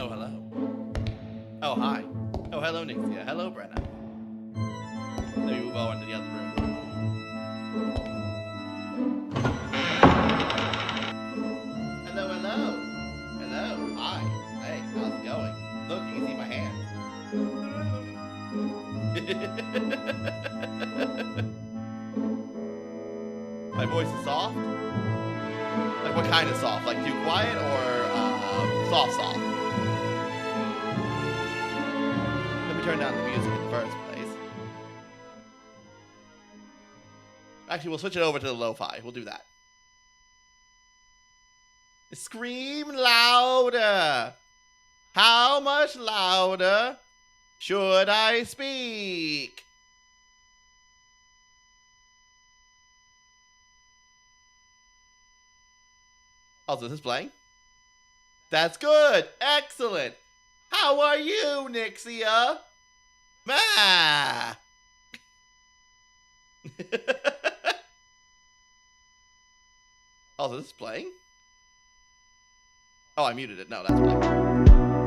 Oh, hello. Oh, hi. Oh, hello, Nixia. Hello, Brenna. Let me move on to the other room. Hello, hello. Hello. Hi. Hey, how's it going? Look, you can see my hands. My voice is soft? Like, what kind of soft? Like, too quiet or soft? Let me turn down the music in the first place. Actually, we'll switch it over to the lo-fi. We'll do that. Scream louder! How much louder should I speak? Oh, so this is playing? That's good! Excellent! How are you, Nixia? Ma! Oh, so this is playing? Oh, I muted it. No, that's why.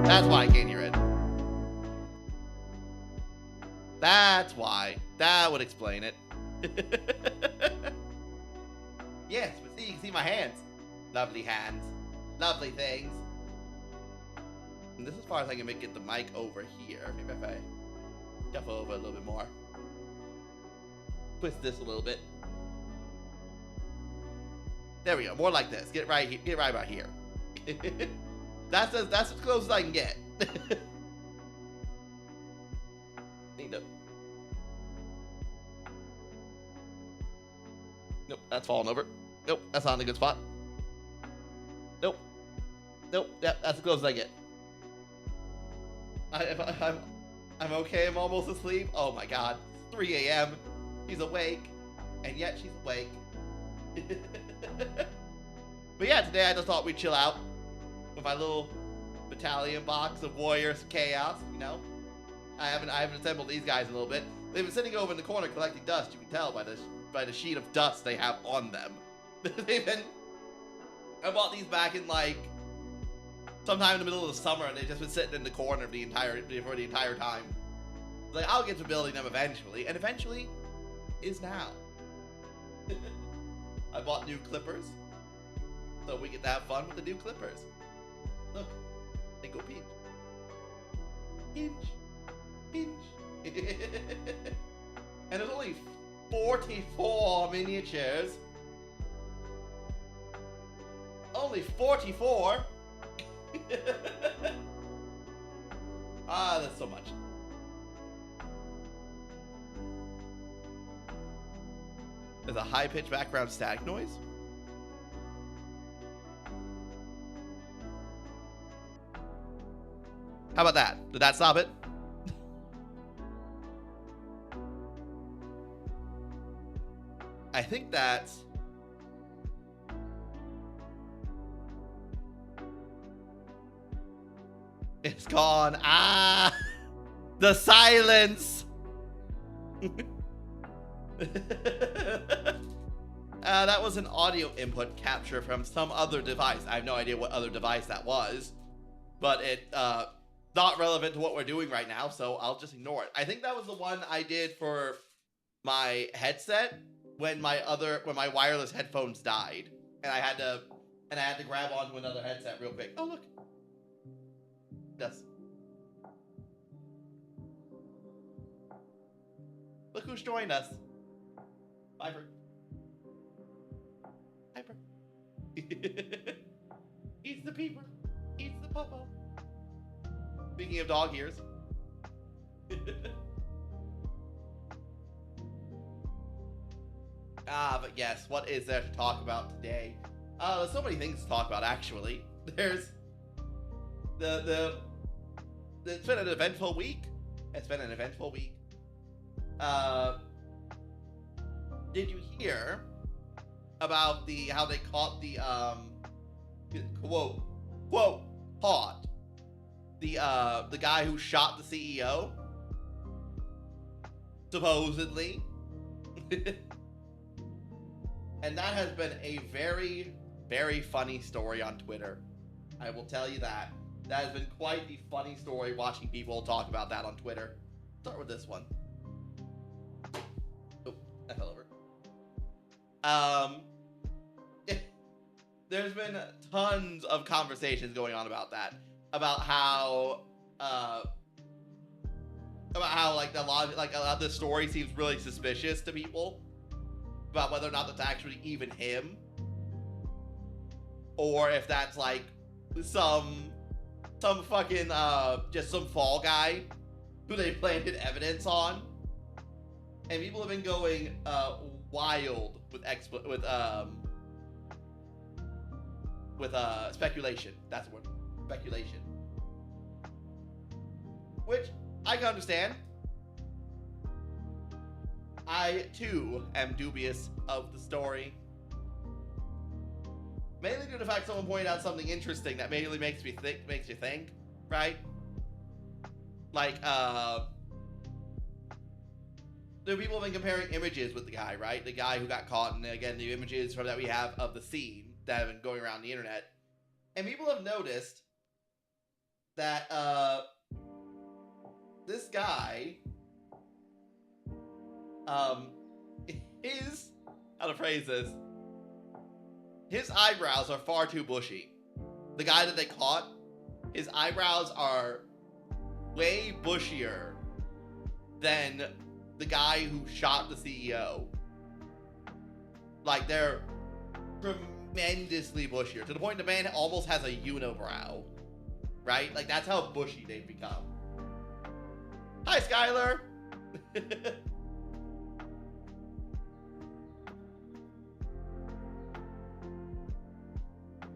That's why I can't hear it. That's why. That would explain it. Yes, but see, you can see my hands. Lovely hands. Lovely things. And this is as far as I can get the mic over here. Maybe if I shuffle over a little bit more. Twist this a little bit. There we go. More like this. Get right here. Get right about here. That's as close as I can get. Need to. Nope, that's falling over. Nope, that's not in a good spot. Nope. Nope. Yep, that's as close as I get. I'm okay. I'm almost asleep. Oh my god. It's 3 a.m. She's awake, and yet she's awake. But yeah, today I just thought we'd chill out with my little battalion box of warriors of chaos. You know, I haven't assembled these guys in a little bit. They've been sitting over in the corner collecting dust. You can tell by the sheet of dust they have on them. I bought these back in like sometime in the middle of the summer, and they've just been sitting in the corner for the entire time. Like, I'll get to building them eventually, and eventually is now. I bought new clippers, so we get to have fun with the new clippers. Look, they go pinch. Pinch. Pinch. And there's only 44 miniatures. Only 44? Ah, that's so much. There's a high-pitched background static noise. How about that? Did that stop it? I think that's... It's gone. Ah! The silence! That was an audio input capture from some other device. I have no idea what other device that was. But it, not relevant to what we're doing right now, so I'll just ignore it. I think that was the one I did for my headset when my wireless headphones died. And I had to grab onto another headset real quick. Oh, look. Yes. Look who's joined us. Piper. Piper. Eats the peeper. Eats the puppo. Speaking of dog ears. But yes, what is there to talk about today? There's so many things to talk about, actually. There's it's been an eventful week. Did you hear about how they caught the caught the guy who shot the CEO? Supposedly. And that has been a very, very funny story on Twitter. I will tell you that. That has been quite the funny story watching people talk about that on Twitter. Start with this one. Oh, I fell over. There's been tons of conversations going on about that. About how like a lot of the story seems really suspicious to people. About whether or not that's actually even him. Or if that's like some fucking just some fall guy who they planted evidence on. And people have been going wild with speculation. That's the word. Speculation. Which I can understand. I too am dubious of the story. Mainly due to the fact someone pointed out something interesting that mainly makes you think, right? Like, there people have been comparing images with the guy, right? The guy who got caught, and again, the images that we have of the scene that have been going around the internet. And people have noticed that, this guy, how to phrase this, his eyebrows are far too bushy. The guy that they caught, his eyebrows are way bushier than the guy who shot the CEO. Like, they're tremendously bushier, to the point the man almost has a unibrow. Right? Like, that's how bushy they've become. Hi, Skylar!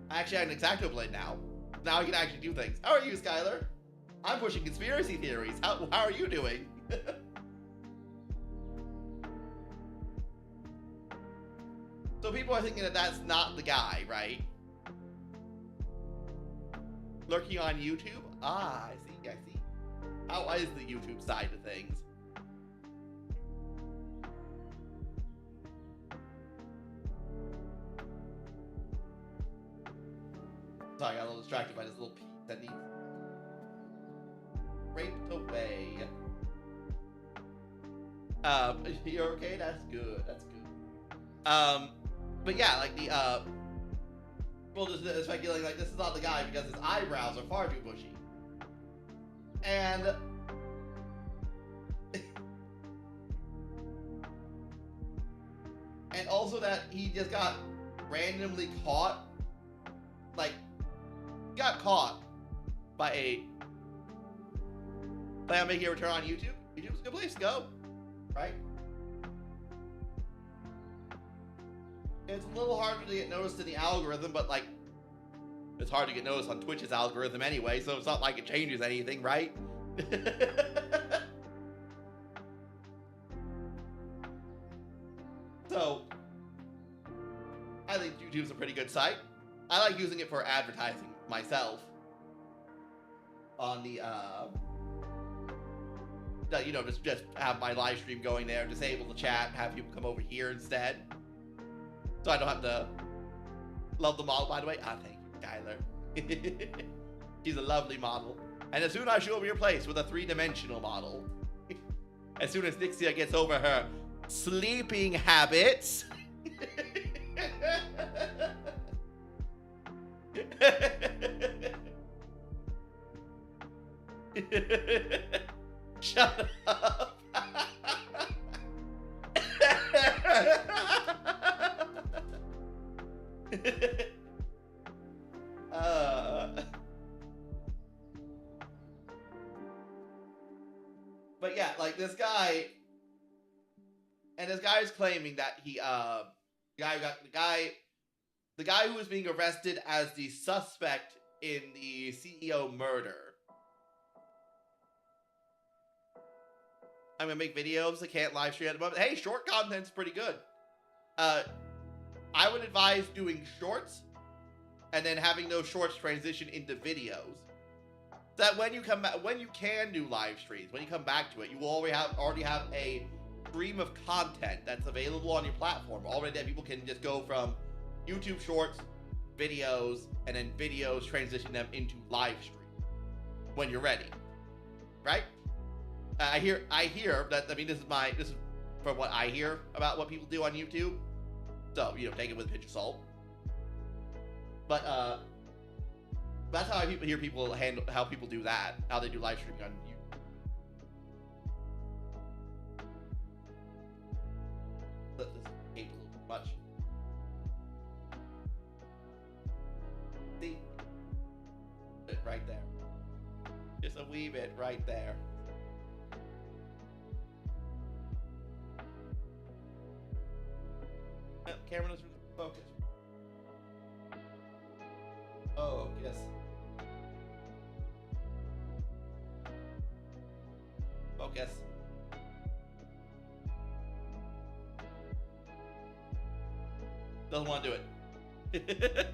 I actually have an X-Acto blade now. Now I can actually do things. How are you, Skylar? I'm pushing conspiracy theories. How are you doing? So people are thinking that that's not the guy, right? Lurking on YouTube? Ah, I see. How is the YouTube side of things? Sorry, I got a little distracted by this little piece that needs raped away. You're okay? That's good. But yeah, like the people just speculating like this is not the guy because his eyebrows are far too bushy. And also that he just got randomly caught, like, got caught by a plan on making a return on YouTube. YouTube's a good place to go, right? It's a little harder to get noticed in the algorithm, but like, it's hard to get noticed on Twitch's algorithm anyway, so it's not like it changes anything, right? So, I think YouTube's a pretty good site. I like using it for advertising myself. On the, you know, just have my live stream going there, disable the chat, have people come over here instead. So I don't have to love the model, by the way. Ah, thank you, Skylar. She's a lovely model. And as soon as I show up your place with a 3-dimensional model, as soon as Nixia gets over her sleeping habits, shut up. But yeah, like this guy, and this guy is claiming that he, the guy who was being arrested as the suspect in the CEO murder. I'm gonna make videos. I can't live stream at the moment. Hey, short content's pretty good. I would advise doing shorts and then having those shorts transition into videos. That when you come back, when you can do live streams, when you come back to it, you will already have a stream of content that's available on your platform already, that people can just go from YouTube shorts, videos, and then videos transition them into live stream. when you're ready, right? I hear that. I mean, this is from what I hear about what people do on YouTube. So, you know, take it with a pinch of salt. But that's how I hear people handle how people do that, how they do live streaming on YouTube. Let this tape a little too much. See? Right there. Just a wee bit right there. Camera doesn't focus. Oh, yes. Focus. Doesn't want to do it.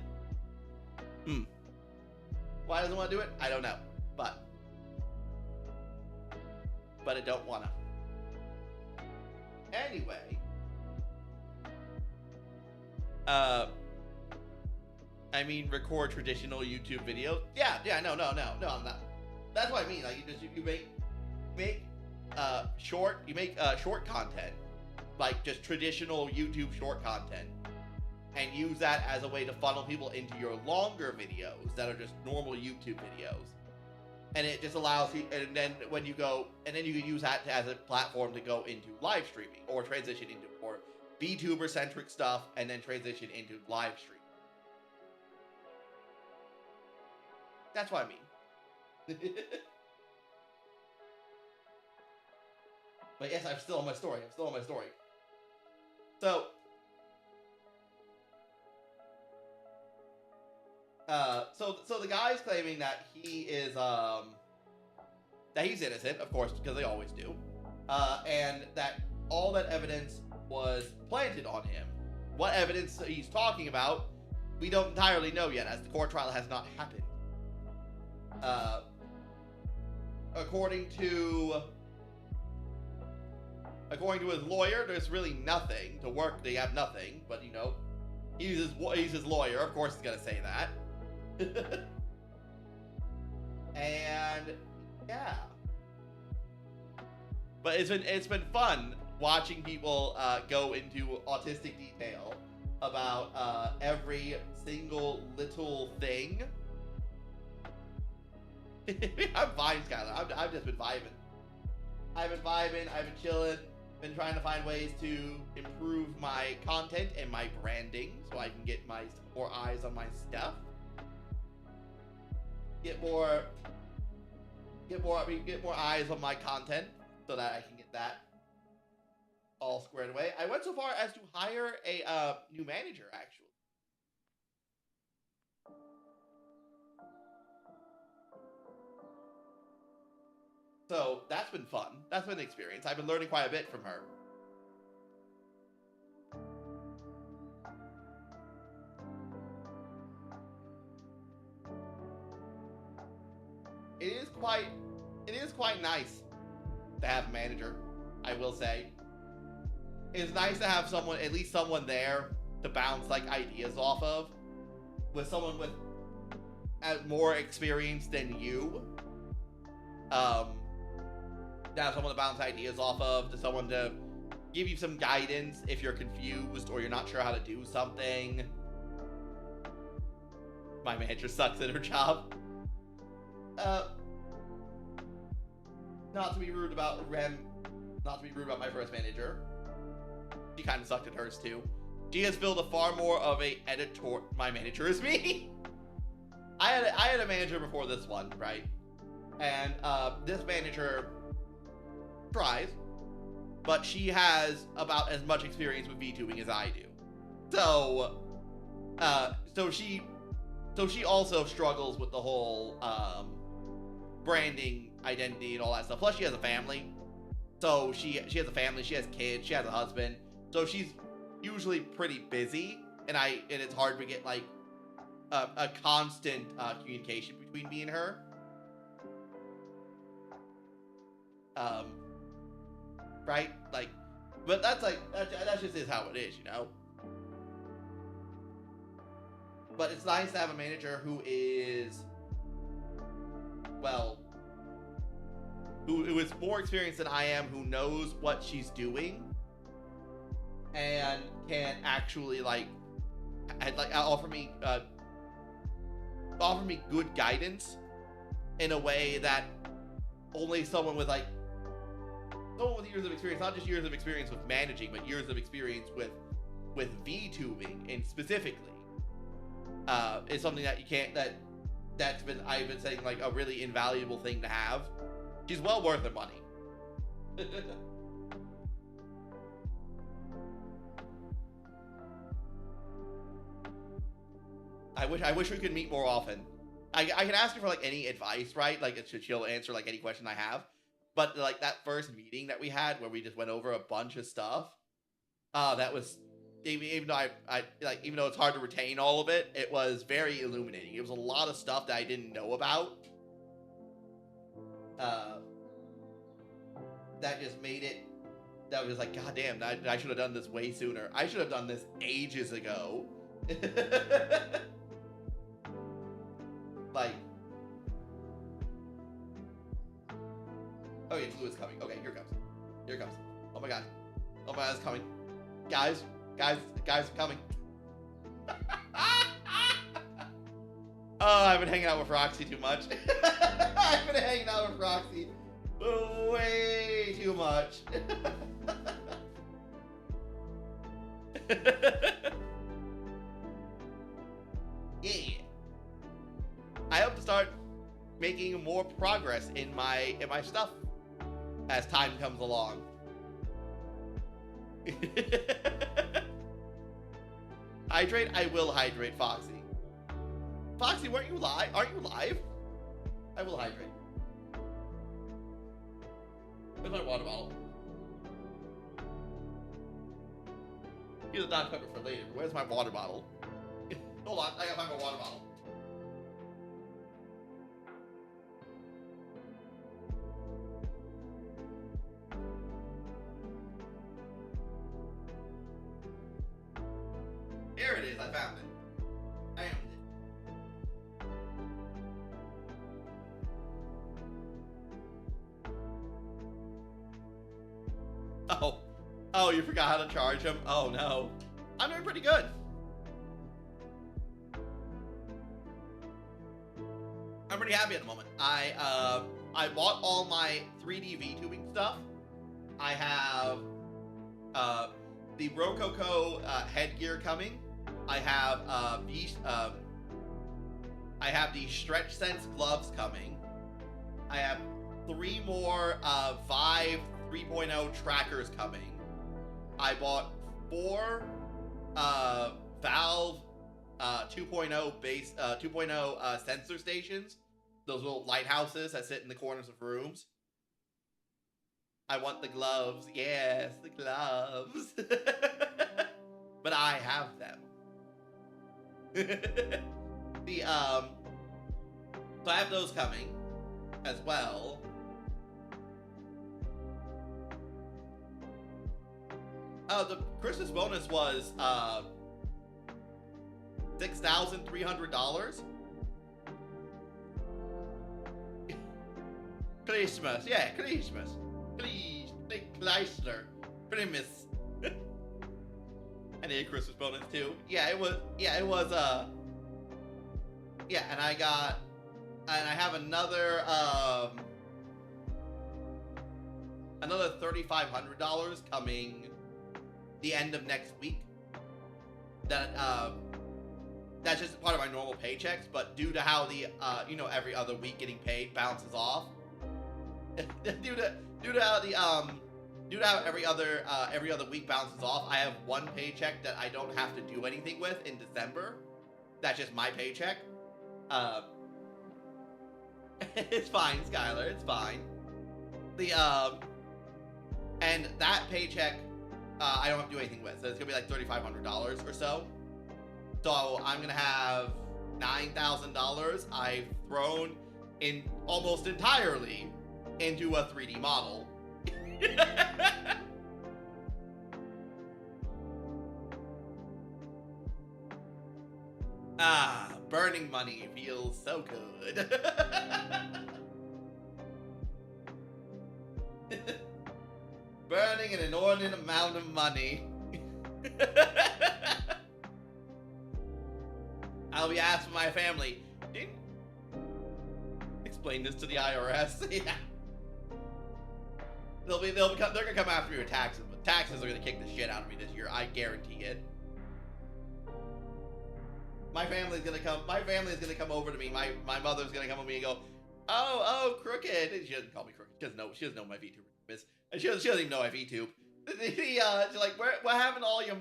Why doesn't want to do it? I don't know. But it don't wanna. Anyway. I mean, record traditional YouTube videos. Yeah, no, I'm not. That's what I mean. Like, you make short content, like just traditional YouTube short content, and use that as a way to funnel people into your longer videos that are just normal YouTube videos. And it just allows you, and then when you go, and then you can use that as a platform to go into live streaming or transition into more Vtuber centric stuff, and then transition into live streaming. That's what I mean. But yes, I'm still on my story. So, so the guy's claiming that he is, that he's innocent, of course, because they always do, and that all that evidence was planted on him. What evidence he's talking about, we don't entirely know yet, as the court trial has not happened. According to his lawyer, there's really nothing to work. They have nothing, but you know, he's his lawyer. Of course, he's gonna say that. And yeah, but it's been fun watching people go into autistic detail about every single little thing. I'm fine, Skylar. I've just been vibing. I've been chilling, been trying to find ways to improve my content and my branding so I can get more eyes on my stuff. Get more eyes on my content so that I can get that all squared away. I went so far as to hire a new manager, actually. So that's been fun. That's been an experience. I've been learning quite a bit from her. It is quite nice to have a manager, I will say. It's nice to have someone, at least someone there to bounce like ideas off of, with someone with more experience than you. To have someone to bounce ideas off of, to someone to give you some guidance if you're confused or you're not sure how to do something. My manager sucks at her job. Not to be rude about my first manager. She kind of sucked at hers too. She has filled a far more of a editor. My manager is me. I had a manager before this one, right? And this manager tries, but she has about as much experience with VTubing as I do. So she also struggles with the whole branding, identity, and all that stuff. Plus, she has a family. So she has a family. She has kids. She has a husband. So she's usually pretty busy, and it's hard to get like a constant communication between me and her. Right? Like, but that's just is how it is, you know? But it's nice to have a manager who is, well, who is more experienced than I am, who knows what she's doing, and can actually like offer me good guidance in a way that only someone with years of experience, not just years of experience with managing, but years of experience with VTubing and specifically, is something that you can't, I've been saying, like, a really invaluable thing to have. She's well worth the money. I wish we could meet more often. I can ask her for like any advice, right? Like she'll answer like any question I have. But like that first meeting that we had where we just went over a bunch of stuff, that was, even though even though it's hard to retain all of it, it was very illuminating. It was a lot of stuff that I didn't know about. That just made it. That was like, God damn, I should have done this way sooner. I should have done this ages ago. Like, oh yeah, Blue is coming. Okay, here it comes. Here it comes. Oh my god. Oh my god, it's coming. Guys, coming. Oh, I've been hanging out with Roxy too much. I've been hanging out with Roxy way too much. Yeah. I hope to start making more progress in my stuff as time comes along. Hydrate? I will hydrate, Foxy. Foxy, weren't you live? Aren't you live? I will hydrate. Where's my water bottle? Here's a Dr. Pepper for later. Where's my water bottle? Hold on, I gotta find my water bottle. Here it is, I found it. I found it. Oh, you forgot how to charge him? Oh no. I'm doing pretty good. I'm pretty happy at the moment. I bought all my 3D VTubing stuff. I have the Rococo headgear coming. I have the Stretch Sense gloves coming. I have 3 more Vive 3.0 trackers coming. I bought 4 Valve 2.0 base 2.0 sensor stations. Those little lighthouses that sit in the corners of rooms. I want the gloves. Yes, the gloves. But I have them. So I have those coming as well. The Christmas bonus was $6,300. Christmas, yeah, Christmas. Please, Chrysler, Primus. I need a Christmas bonus too. Yeah, it was. Yeah, and I have another $3,500 coming the end of next week. That's just part of my normal paychecks, but due to how the every other week getting paid bounces off, due to how every other week bounces off, I have one paycheck that I don't have to do anything with in December. That's just my paycheck. It's fine, Skylar. It's fine. And that paycheck, I don't have to do anything with. So it's gonna be like $3,500 or so. So I'm gonna have $9,000 I've thrown in almost entirely into a 3D model. Burning money feels so good. burning an inordinate amount of money. I'll be asking my family, didn't explain this to the IRS. Yeah. They're gonna come after me with taxes, but taxes are gonna kick the shit out of me this year. I guarantee it. My family's gonna come over to me. My mother's gonna come over to me and go, oh, Crooked. And she doesn't call me Crooked. She doesn't know my VTuber is. And she doesn't even know I VTube. She's like, what happened to all your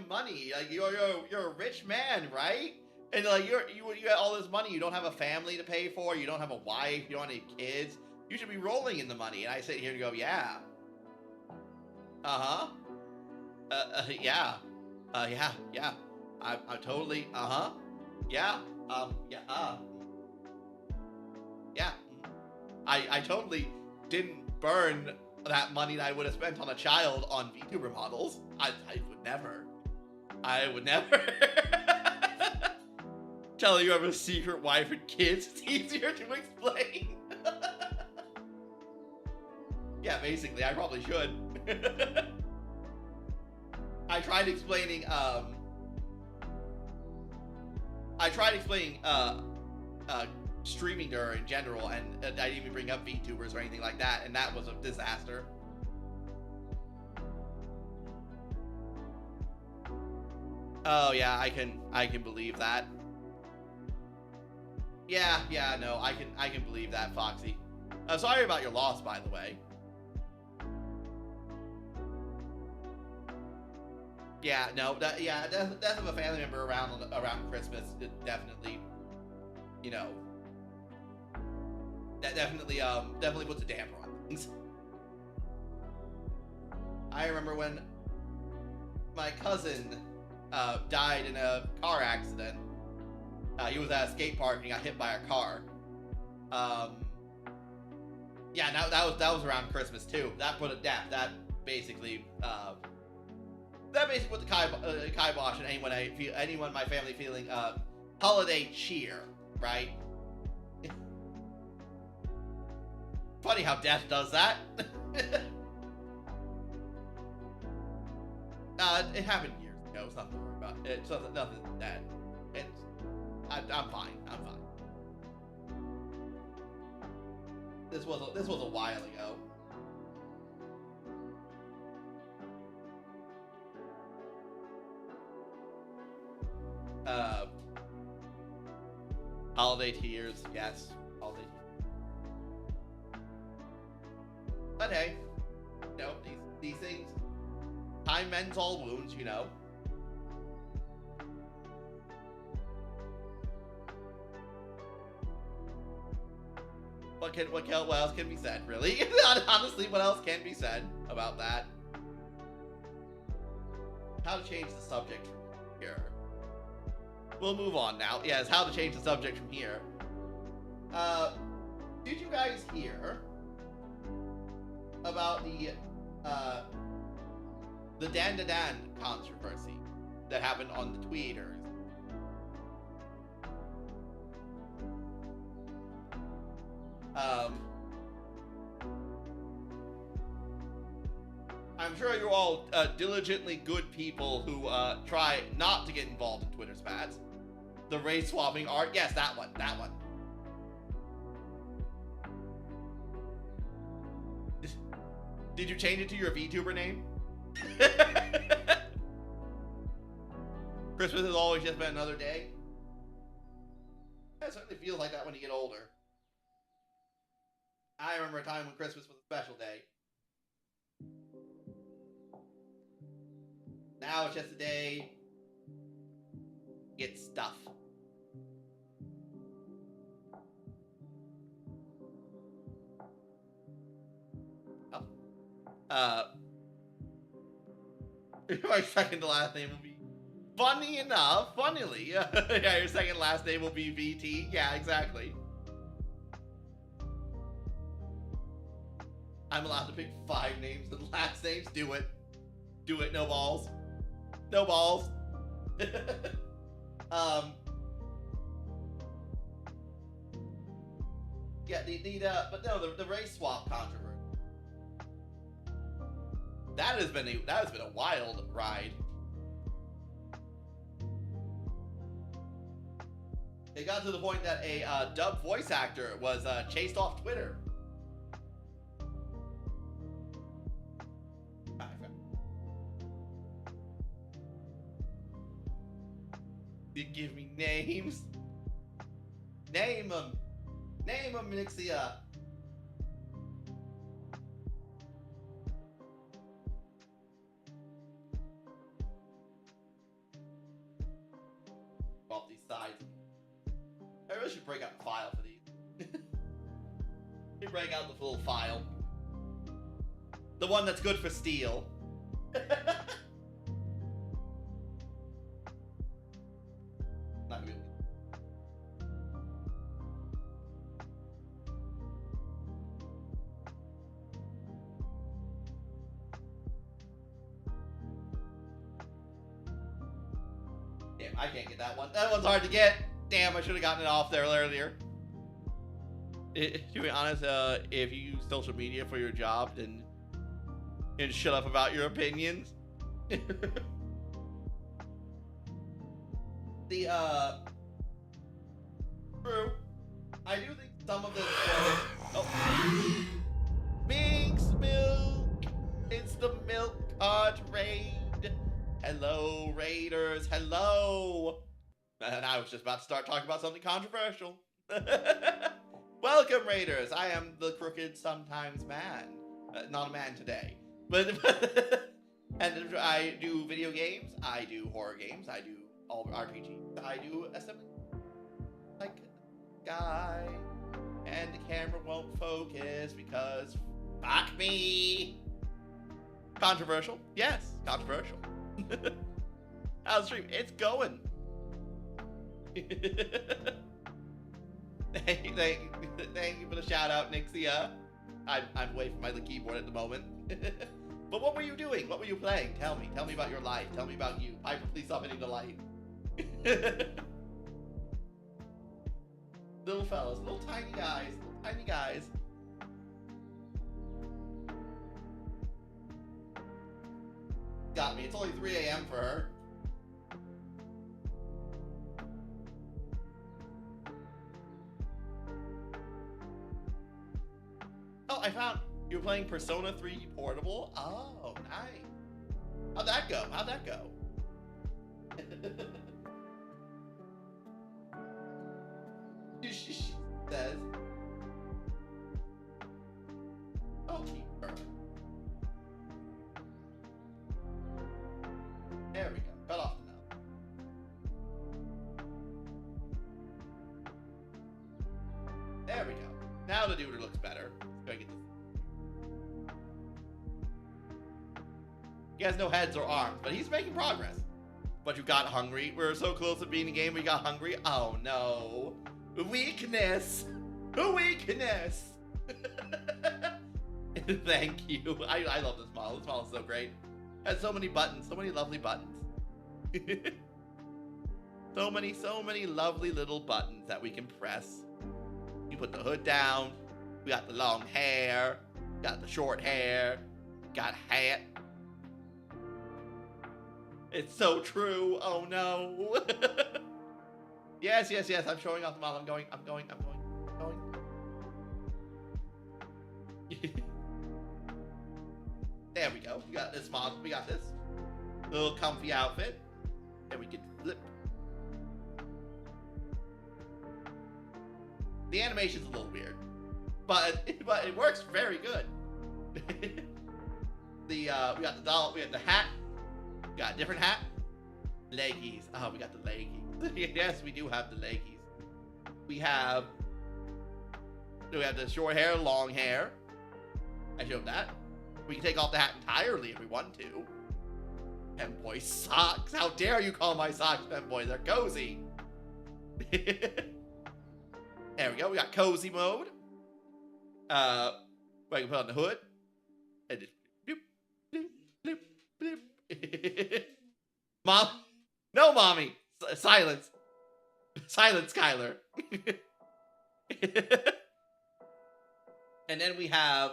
money? Like, you're a rich man, right? And like, you got all this money. You don't have a family to pay for. You don't have a wife. You don't have any kids. You should be rolling in the money. And I sit here and go, yeah. Yeah. Yeah. I'm totally, yeah. Yeah. I totally didn't burn that money that I would have spent on a child on VTuber models. I would never. I would never. Tell you I have a secret wife and kids. It's easier to explain. Yeah, basically, I probably should. I tried explaining, streaming to her in general, and I didn't even bring up VTubers or anything like that, and that was a disaster. Oh yeah, I can believe that. Yeah, no, I can believe that, Foxy. Sorry about your loss, by the way. Yeah, no, death of a family member around Christmas, it definitely, you know, that definitely puts a damper on things. I remember when my cousin died in a car accident. He was at a skate park and got hit by a car. Yeah, that was around Christmas too. That basically put the kibosh on anyone in my family feeling holiday cheer, right? Funny how death does that. It happened years ago. It's nothing to worry about. It's nothing that. I'm fine. I'm fine. This was a while ago. Holiday tears, yes. Holiday tears. But hey, you know, these things, time mends all wounds, you know. What else can be said, really? Honestly, what else can be said about that? How to change the subject from here. We'll move on now. Yes, how to change the subject from here. Did you guys hear about the Dan controversy that happened on the tweeters? I'm sure you're all diligently good people who try not to get involved in Twitter spats. The race swapping art, yes, that one. Did you change it to your VTuber name? Christmas has always just been another day. It certainly feels like that when you get older. I remember a time when Christmas was a special day. Now it's just a day. Get stuff. My second to last name will be funnily. Yeah, your second last name will be VT. Yeah, exactly. I'm allowed to pick 5 names and last names. Do it. No balls. No balls. Yeah, but no, the race swap controversy. That has been a wild ride. It got to the point that a dubbed voice actor was chased off Twitter. You give me names. Name them. Name them, Nixia. Off these sides. I really should break out a file for these. You break out the full file. The one that's good for steel. Not really. Damn, I can't get that one. That one's hard to get. Damn, I should have gotten it off there earlier. To be honest, if you use social media for your job, then shut up about your opinions. True. I do think some of this. Oh, Minx milk. It's the milk cart raid. Hello, raiders. Hello. And I was just about to start talking about something controversial. Welcome, raiders. I am the crooked sometimes man. Not a man today. But and I do video games. I do horror games. I do all RPGs. I do assembly. Like guy. And the camera won't focus because fuck me. Controversial? Yes, controversial. How's the stream? It's going. Thank you for the shout out, Nixia. I'm away from my keyboard at the moment. But what were you doing? What were you playing? Tell me about your life. Tell me about you. Piper, please stop hitting the light. Little fellas, little tiny guys. Got me. It's only 3 a.m. for her. Oh, I found you were playing Persona 3 Portable. Oh, nice. How'd that go? She says. Oh, keep her. There we go. Cut off the mouth. There we go. Now the dude looks better. Let's go get this. He has no heads or arms, but he's making progress. But you got hungry. We were so close to beating the game, we got hungry. Oh no. Weakness. Weakness. Thank you. I love this model. This model is so great. It has so many buttons, so many lovely buttons. so many lovely little buttons that we can press. You put the hood down. We got the long hair. Got the short hair. Got a hat. It's so true. Oh no. Yes. I'm showing off the model. I'm going. There we go. We got this model. We got this little comfy outfit. And we can flip. The animation's a little weird, but it works very good. We got the doll. We got the hat. We got a different hat. Leggies. Oh, we got the leggies. Yes, we do have the leggies. We have the short hair, long hair. I showed that. We can take off the hat entirely if we want to. Femboy socks. How dare you call my socks femboy? They're cozy. There we go. We got cozy mode. We can put on the hood. And just bloop, bloop, bloop, bloop. Mom. No, mommy. Silence. Silence, Skylar. And then we have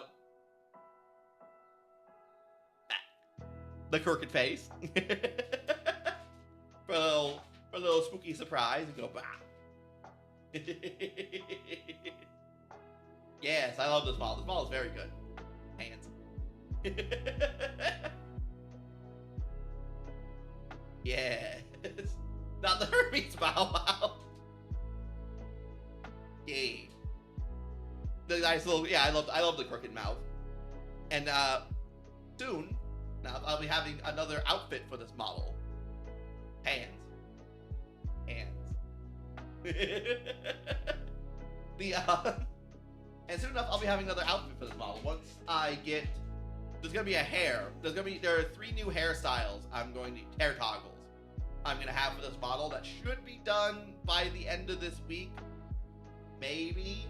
the crooked face. for a little spooky surprise and go bah. Yes, I love this model. This model is very good. Hands. Yes. Not the Hermes Bow Wow. Yay. The nice little, yeah, I love the crooked mouth. And soon, now I'll be having another outfit for this model. Hands. And soon enough, I'll be having another outfit for this model. Once I get, there's gonna be a hair. There are 3 new hairstyles. Hair toggles. I'm gonna have for this model that should be done by the end of this week, maybe.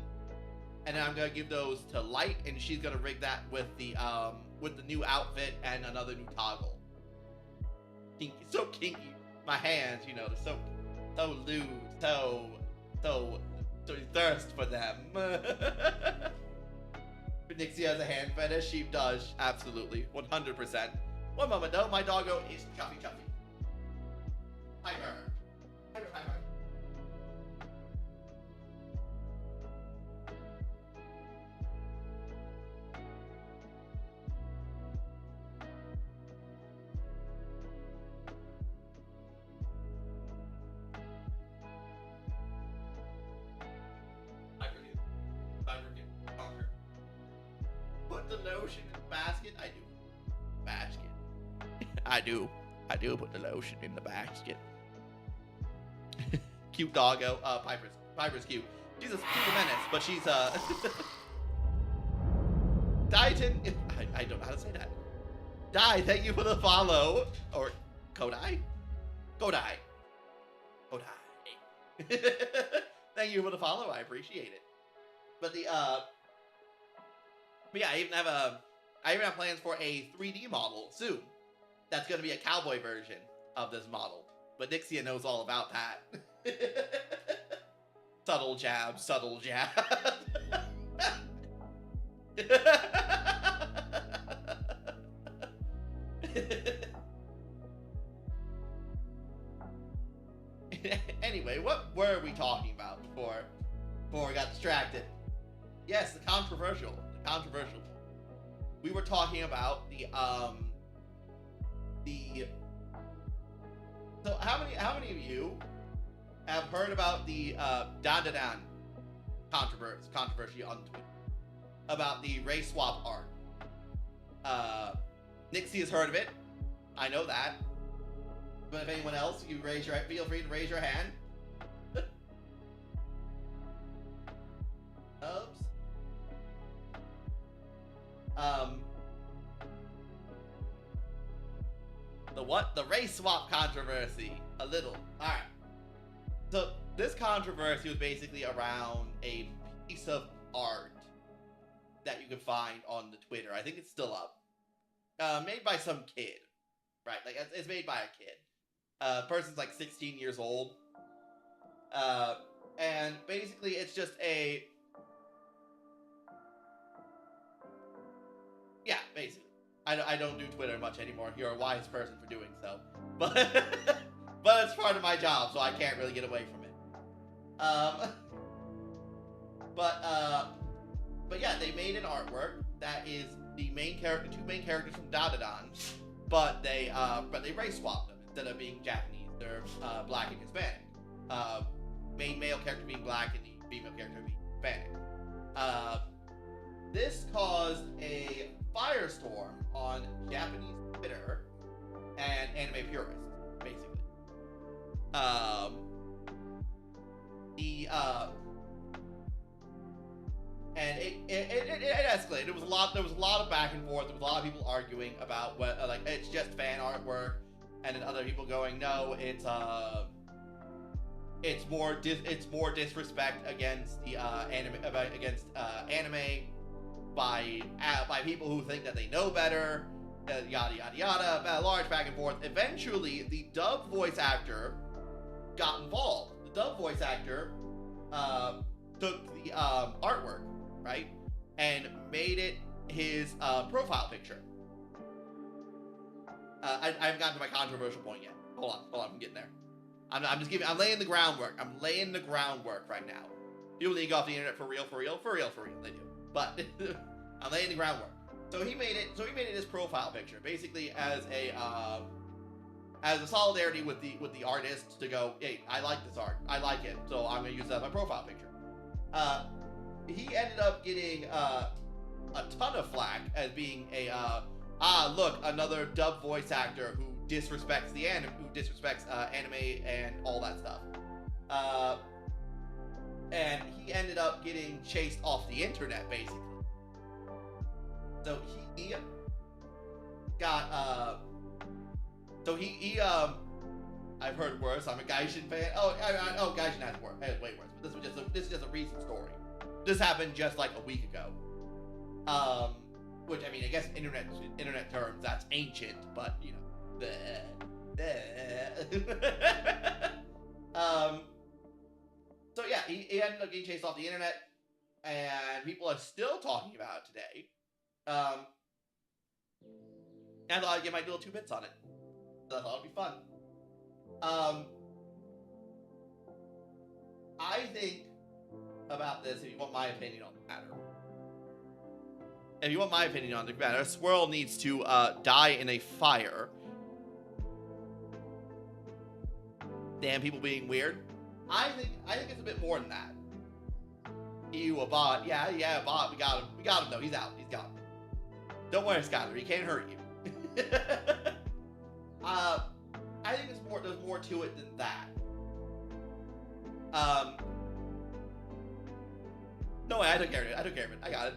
And then I'm gonna give those to Light, and she's gonna rig that with the new outfit and another new toggle. Kinky, so kinky. My hands, you know, they're so lewd, so thirst for them. Nixie has a hand fetish. She does, absolutely, 100%. One moment though, my doggo is chuffy. Hi. Put the lotion in the basket. I do. I do put the lotion in the basket. Cute doggo. Piper's cute. She's a menace, but she's Dighton. I don't know how to say that. Di, thank you for the follow. Or Kodai. Thank you for the follow. I appreciate it. But yeah, I even have plans for a 3D model soon. That's going to be a cowboy version of this model. But Nixia knows all about that. Subtle jab. Anyway, what were we talking about before we got distracted? Yes, the controversial. We were talking about so how many of you have heard about the Dandadan controversy on Twitter about the race swap art? Nixie has heard of it. I know that. But if anyone else, feel free to raise your hand. Oops. The what? The race swap controversy. A little. Alright. So, this controversy was basically around a piece of art that you can find on the Twitter. I think it's still up. Made by some kid. Right, like, it's made by a kid. Person's like 16 years old. And basically it's just a... Yeah, basically. I don't do Twitter much anymore. You're a wise person for doing so. But but it's part of my job, so I can't really get away from it. But yeah, they made an artwork that is the main character, 2 main characters from Dadadan, but they race swapped them. Instead of being Japanese, they're black and Hispanic. Main male character being black and the female character being Hispanic. This caused a firestorm on Japanese Twitter and anime purists, basically. And it escalated. There was a lot of back and forth. There was a lot of people arguing about what, like, it's just fan artwork, and then other people going, no, it's more disrespect against the anime by people who think that they know better, yada yada yada. A large back and forth. Eventually, the dub voice actor got involved. The dub voice actor took the artwork, right, and made it his profile picture. I haven't gotten to my controversial point yet. Hold on, I'm getting there. I'm laying the groundwork. I'm laying the groundwork right now. People need to go off the internet for real. They do. But I'm laying the groundwork. So he made it his profile picture, basically as a solidarity with the artist to go, hey, I like this art, I like it, so I'm gonna use that as my profile picture. He ended up getting a ton of flack as being look, another dub voice actor who disrespects anime and all that stuff. And he ended up getting chased off the internet, basically. So he got I've heard worse. I'm a Gaijin fan. Gaijin has way worse. But this is just a recent story. This happened just like a week ago. Which, I mean, I guess internet terms, that's ancient, but you know. So yeah, he ended up getting chased off the internet, and people are still talking about it today. And I thought I'd get my little 2 bits on it. So I thought it'd be fun. I think about this, if you want my opinion on the matter. If you want my opinion on the matter, a squirrel needs to die in a fire. Damn people being weird. I think it's a bit more than that. Ew, a bot. Yeah, a bot. We got him though. He's out. He's gone. Don't worry, Skyler. He can't hurt you. I think there's more to it than that. No way, I took care of it. I got it.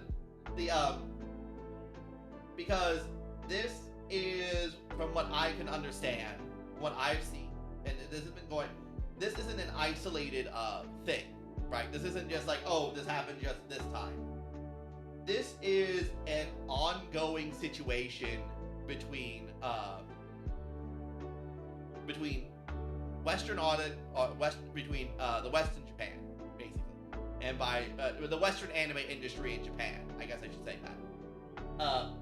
Because this is, from what I can understand, what I've seen, and this isn't an isolated thing, right? This isn't just like, oh, this happened just this time. This is an ongoing situation between Western between the West and Japan, basically, and by the Western anime industry in Japan. I guess I should say that.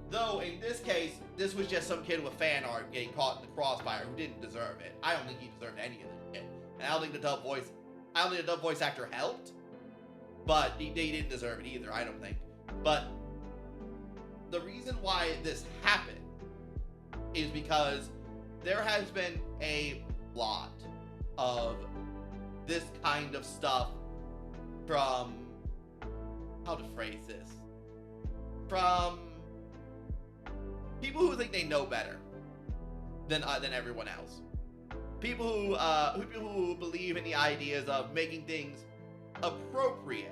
Though in this case, this was just some kid with fan art getting caught in the crossfire who didn't deserve it. I don't think he deserved any of this shit, and I don't think the dub voice actor helped, but they didn't deserve it either. I don't think. But the reason why this happened is because there has been a lot of this kind of stuff from, how to phrase this, from people who think they know better than everyone else. People who believe in the ideas of making things appropriate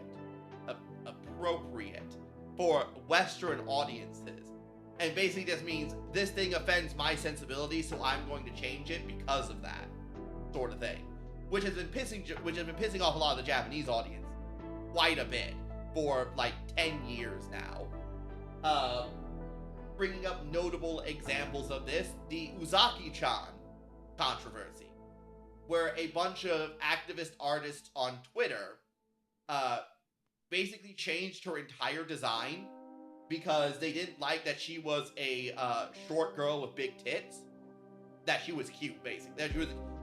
for Western audiences, and basically just means this thing offends my sensibilities, so I'm going to change it because of that sort of thing, which has been pissing off a lot of the Japanese audience quite a bit for like 10 years now. Bringing up notable examples of this, the Uzaki-chan controversy, where a bunch of activist artists on Twitter basically changed her entire design because they didn't like that she was a short girl with big tits. That she was cute, basically.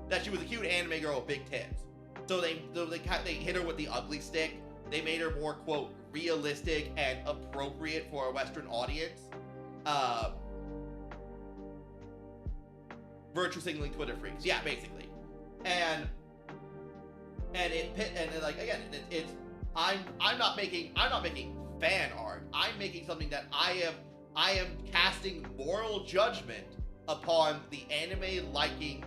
That she was a cute anime girl with big tits. So they hit her with the ugly stick. They made her more, quote, realistic and appropriate for a Western audience. Virtue signaling Twitter freaks, yeah, basically. And I'm not making fan art. I'm making something that I am casting moral judgment upon the anime liking,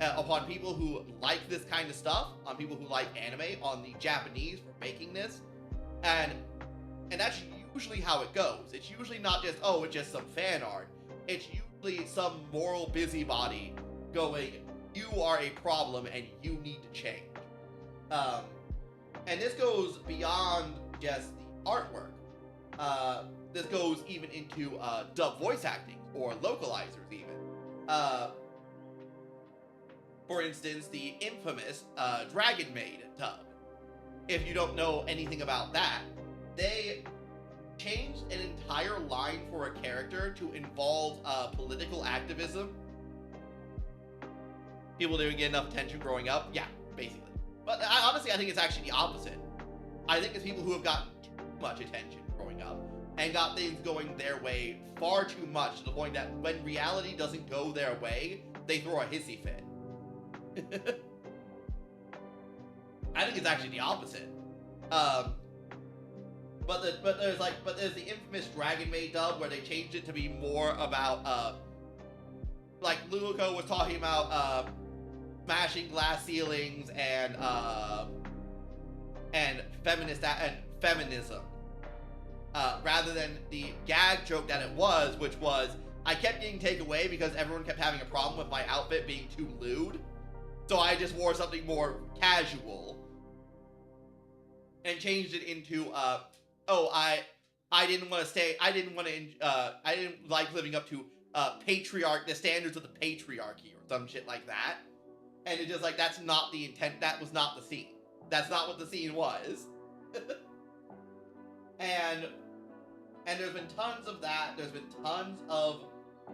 upon people who like this kind of stuff, on people who like anime, on the Japanese for making this, and that's usually how it goes. It's usually not just, oh, it's just some fan art. It's usually some moral busybody going, you are a problem and you need to change. And this goes beyond just the artwork. This goes even into dub voice acting, or localizers even. For instance, the infamous Dragon Maid dub. If you don't know anything about that, they changed an entire line for a character to involve political activism people didn't get enough attention growing up. Yeah, basically. But honestly, I think it's actually the opposite. I think it's people who have gotten too much attention growing up and got things going their way far too much to the point that when reality doesn't go their way, they throw a hissy fit. I think it's actually the opposite. But there's the infamous Dragon Maid dub where they changed it to be more about like Luluko was talking about smashing glass ceilings and feminism, rather than the gag joke that it was, which was I kept getting taken away because everyone kept having a problem with my outfit being too lewd, so I just wore something more casual and changed it into I didn't like living up to the standards of the patriarchy or some shit like that. And it's just like, that's not the intent. That was not the scene. That's not what the scene was. and there's been tons of that. There's been tons of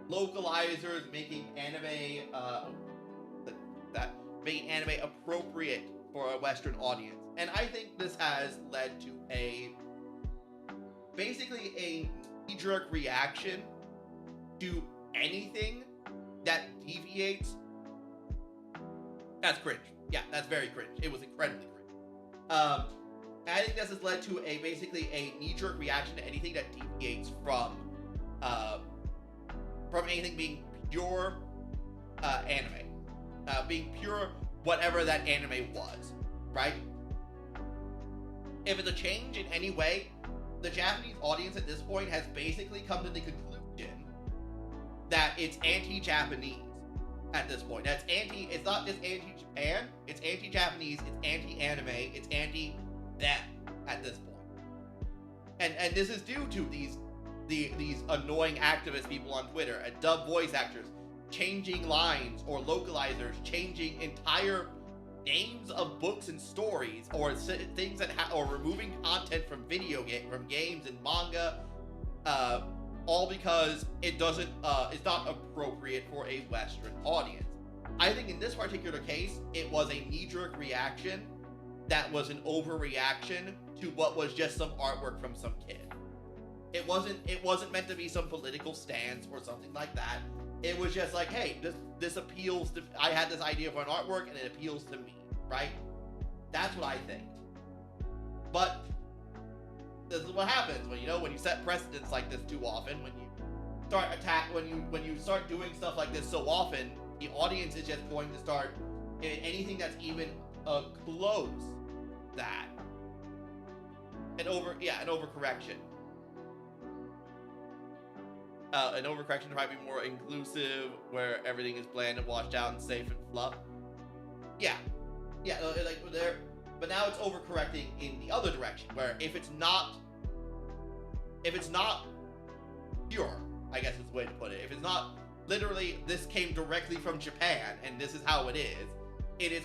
localizers making anime making anime appropriate for a Western audience. And I think this has led to basically a knee-jerk reaction to anything that deviates. That's cringe. Yeah, that's very cringe. It was incredibly cringe. I think this has led to basically a knee-jerk reaction to anything that deviates from anything being pure anime, being pure whatever that anime was, right? If it's a change in any way, the Japanese audience at this point has basically come to the conclusion that it's anti-Japanese at this point. It's not just anti-Japan, it's anti-Japanese, it's anti-anime, it's anti-them at this point. And this is due to these annoying activist people on Twitter and dub voice actors changing lines, or localizers changing entire names of books and stories, or things that or removing content from games and manga, all because it's not appropriate for a Western audience. I think in this particular case, it was a knee-jerk reaction that was an overreaction to what was just some artwork from some kid. It wasn't meant to be some political stance or something like that. It was just like, hey, this appeals to, I had this idea for an artwork and it appeals to me, right? That's what I think. But this is what happens when you set precedents like this too often, when you start doing stuff like this so often, the audience is just going to start anything that's even close that. An overcorrection. An overcorrection might be more inclusive, where everything is bland and washed out and safe and fluff. Yeah, but now it's overcorrecting in the other direction, where if it's not pure, I guess is the way to put it. If it's not literally, this came directly from Japan and this is how it is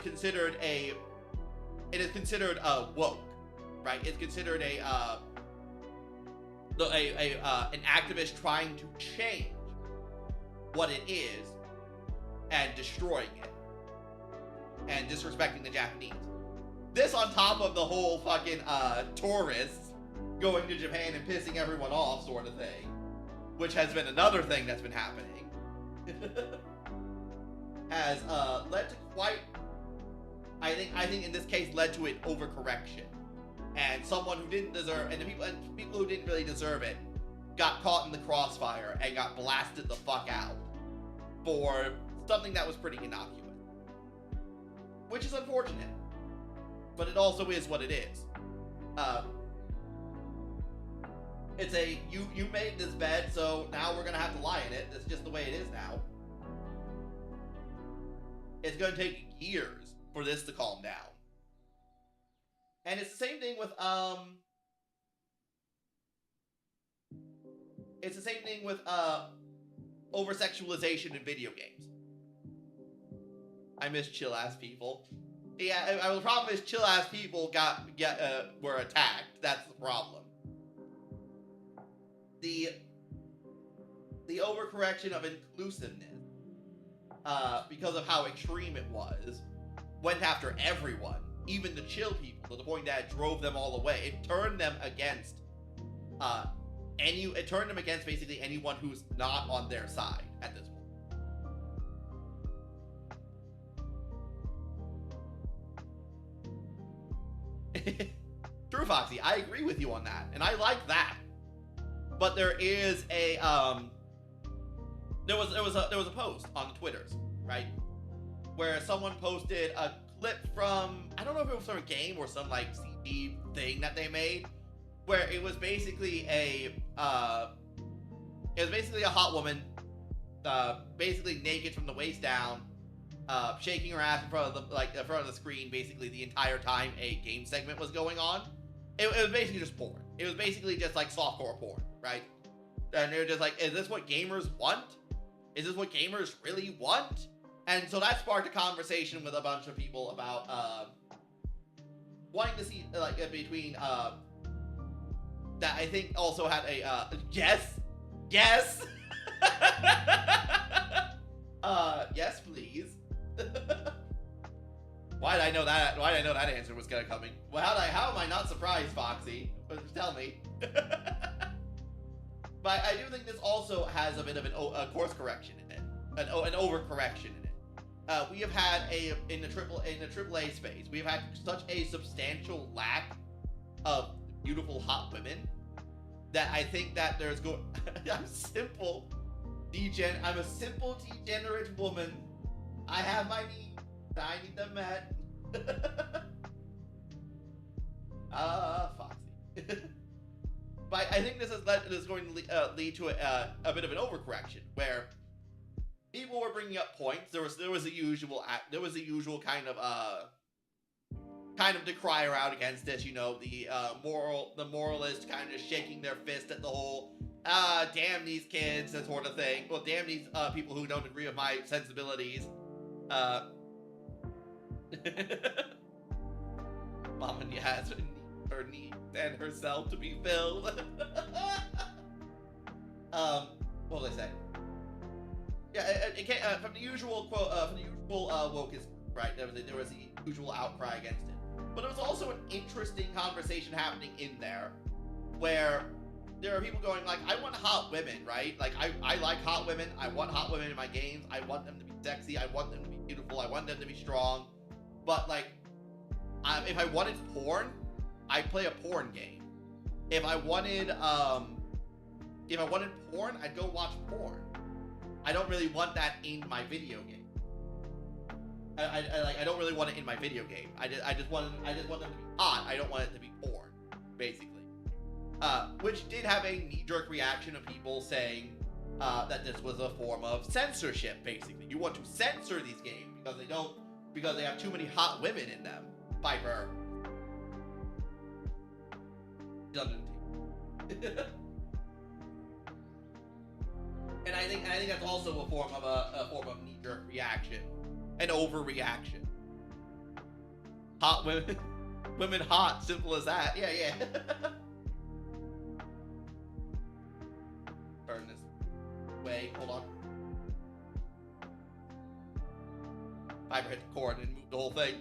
considered woke, right? It's considered an activist trying to change what it is and destroying it and disrespecting the Japanese. This on top of the whole fucking tourists going to Japan and pissing everyone off sort of thing, which has been another thing that's been happening, has led to quite, I think in this case led to an overcorrection. And someone who didn't deserve, and people who didn't really deserve it, got caught in the crossfire and got blasted the fuck out for something that was pretty innocuous. Which is unfortunate. But it also is what it is. It's you made this bed, so now we're gonna have to lie in it. That's just the way it is now. It's gonna take years for this to calm down. And it's the same thing with over-sexualization in video games. I miss chill-ass people. Yeah, the problem is chill-ass people were attacked. That's the problem. The overcorrection of inclusiveness because of how extreme it was, went after everyone, even the chill people, to the point that it drove them all away. It turned them against it turned them against basically anyone who's not on their side at this point. True, Foxy, I agree with you on that, and I like that. But there is a there was a post on the Twitters, right, where someone posted a clip from, I don't know if it was from a game or some like CD thing that they made, where it was basically a hot woman, basically naked from the waist down, shaking her ass in front of the screen, basically the entire time a game segment was going on. It was basically just porn. It was basically just like softcore porn, right? And they're just like, is this what gamers want? Is this what gamers really want? And so that sparked a conversation with a bunch of people about wanting to see between that I think also had a yes yes yes please. Why did I know that answer was gonna coming? Well, how am I not surprised, Foxy? Tell me. But I do think this also has a bit of a course correction in it, an overcorrection in it. We have had in the AAA space, we have had such a substantial lack of beautiful hot women that I think that there's I'm a simple degenerate woman. I have my needs. I need them met. Foxy. But I think this is going to lead to a bit of an overcorrection, where people were bringing up points. There was the usual kind of decrier out against this. You know, the moralist kind of shaking their fist at the whole damn these kids, that sort of thing. Well, damn these people who don't agree with my sensibilities. Mama has her needs and herself to be filled. What was I saying? Yeah, it came from the usual quote, from the usual wokeism, right? There was the usual outcry against it, but there was also an interesting conversation happening in there, where there are people going like, I want hot women, right? Like, I like hot women. I want hot women in my games. I want them to be sexy. I want them to be beautiful. I want them to be strong. But like, if I wanted porn, I'd play a porn game. If I wanted porn, I'd go watch porn. I don't really want that in my video game. I don't really want it in my video game. I just want them to be hot. I don't want it to be porn, basically. Which did have a knee-jerk reaction of people saying that this was a form of censorship. Basically, you want to censor these games because they have too many hot women in them. Piper. And I think that's also a form of knee-jerk reaction, an overreaction. Hot women, women hot, simple as that. Yeah. Burn this way. Hold on. Piper hit the cord and moved the whole thing.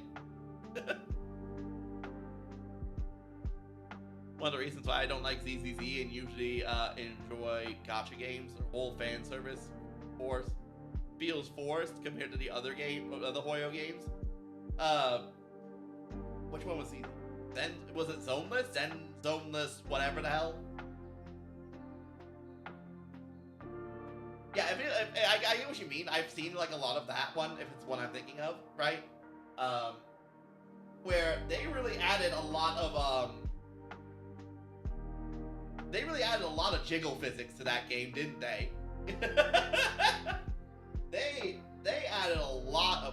One of the reasons why I don't like ZZZ and usually enjoy gacha games, or whole fan service feels forced compared to the other game, the Hoyo games. Which one was he? Then was it Zoneless? Zoneless, whatever the hell. Yeah, I get what you mean. I've seen like a lot of that one, if it's one I'm thinking of, right? Where they really added a lot of jiggle physics to that game, didn't they? They added a lot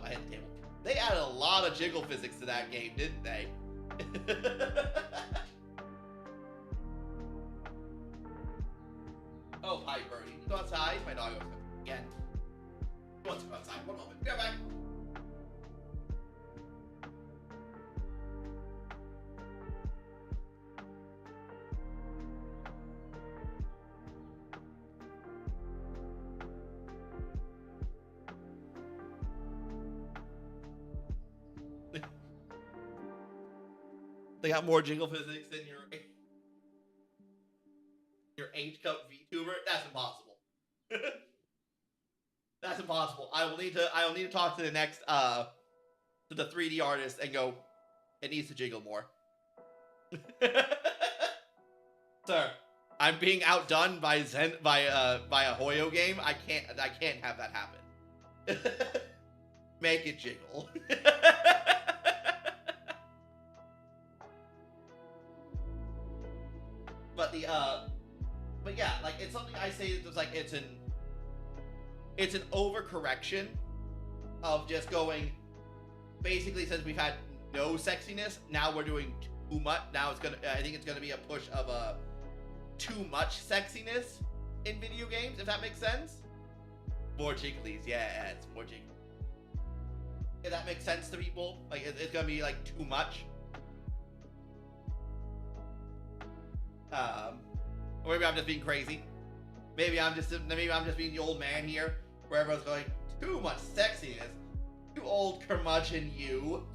of jiggle physics to that game, didn't they? Oh, hi, Birdie. Go outside. My dog goes again. He wants to go outside. One moment. Go back. They got more jiggle physics than your H cup VTuber. That's impossible. That's impossible. I will need to talk to the next to the 3D artist and go, it needs to jiggle more. Sir, I'm being outdone by a Hoyo game. I can't have that happen. Make it jiggle. But yeah, like, it's something I say it's like it's an overcorrection of just going, basically, since we've had no sexiness, now we're doing too much. Now I think it's gonna be a push of too much sexiness in video games, if that makes sense. More jigglies, yeah, it's more jiggly. If that makes sense to people, like it's gonna be like too much. Or maybe I'm just being crazy. Maybe I'm just being the old man here, where everyone's going, too much sexiness. You old curmudgeon, you.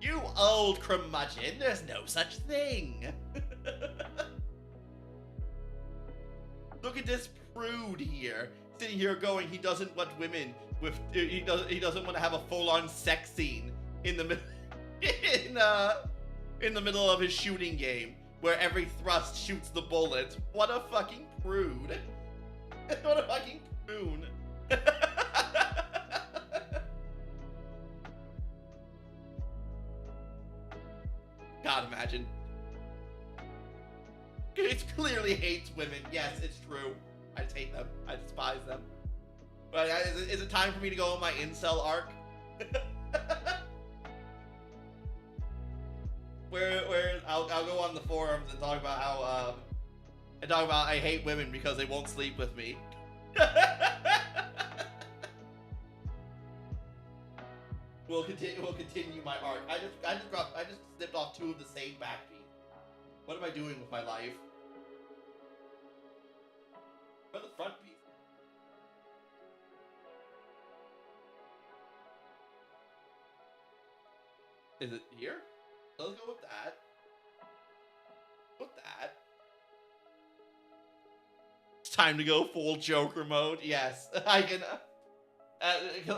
You old curmudgeon. There's no such thing. Look at this prude here, sitting here going, he doesn't want women with. He doesn't want to have a full-on sex scene in the in the middle of his shooting game, where every thrust shoots the bullets. What a fucking prude. What a fucking prune. God, imagine. It clearly hates women. Yes, it's true. I just hate them. I despise them. But is it time for me to go on my incel arc? where I'll go on the forums and talk about how I hate women because they won't sleep with me. We'll continue my arc. I just snipped off 2 of the same back feet. What am I doing with my life? Where's the front piece? Is it here? Let's go with that. With that. It's time to go full Joker mode. Yes, I can.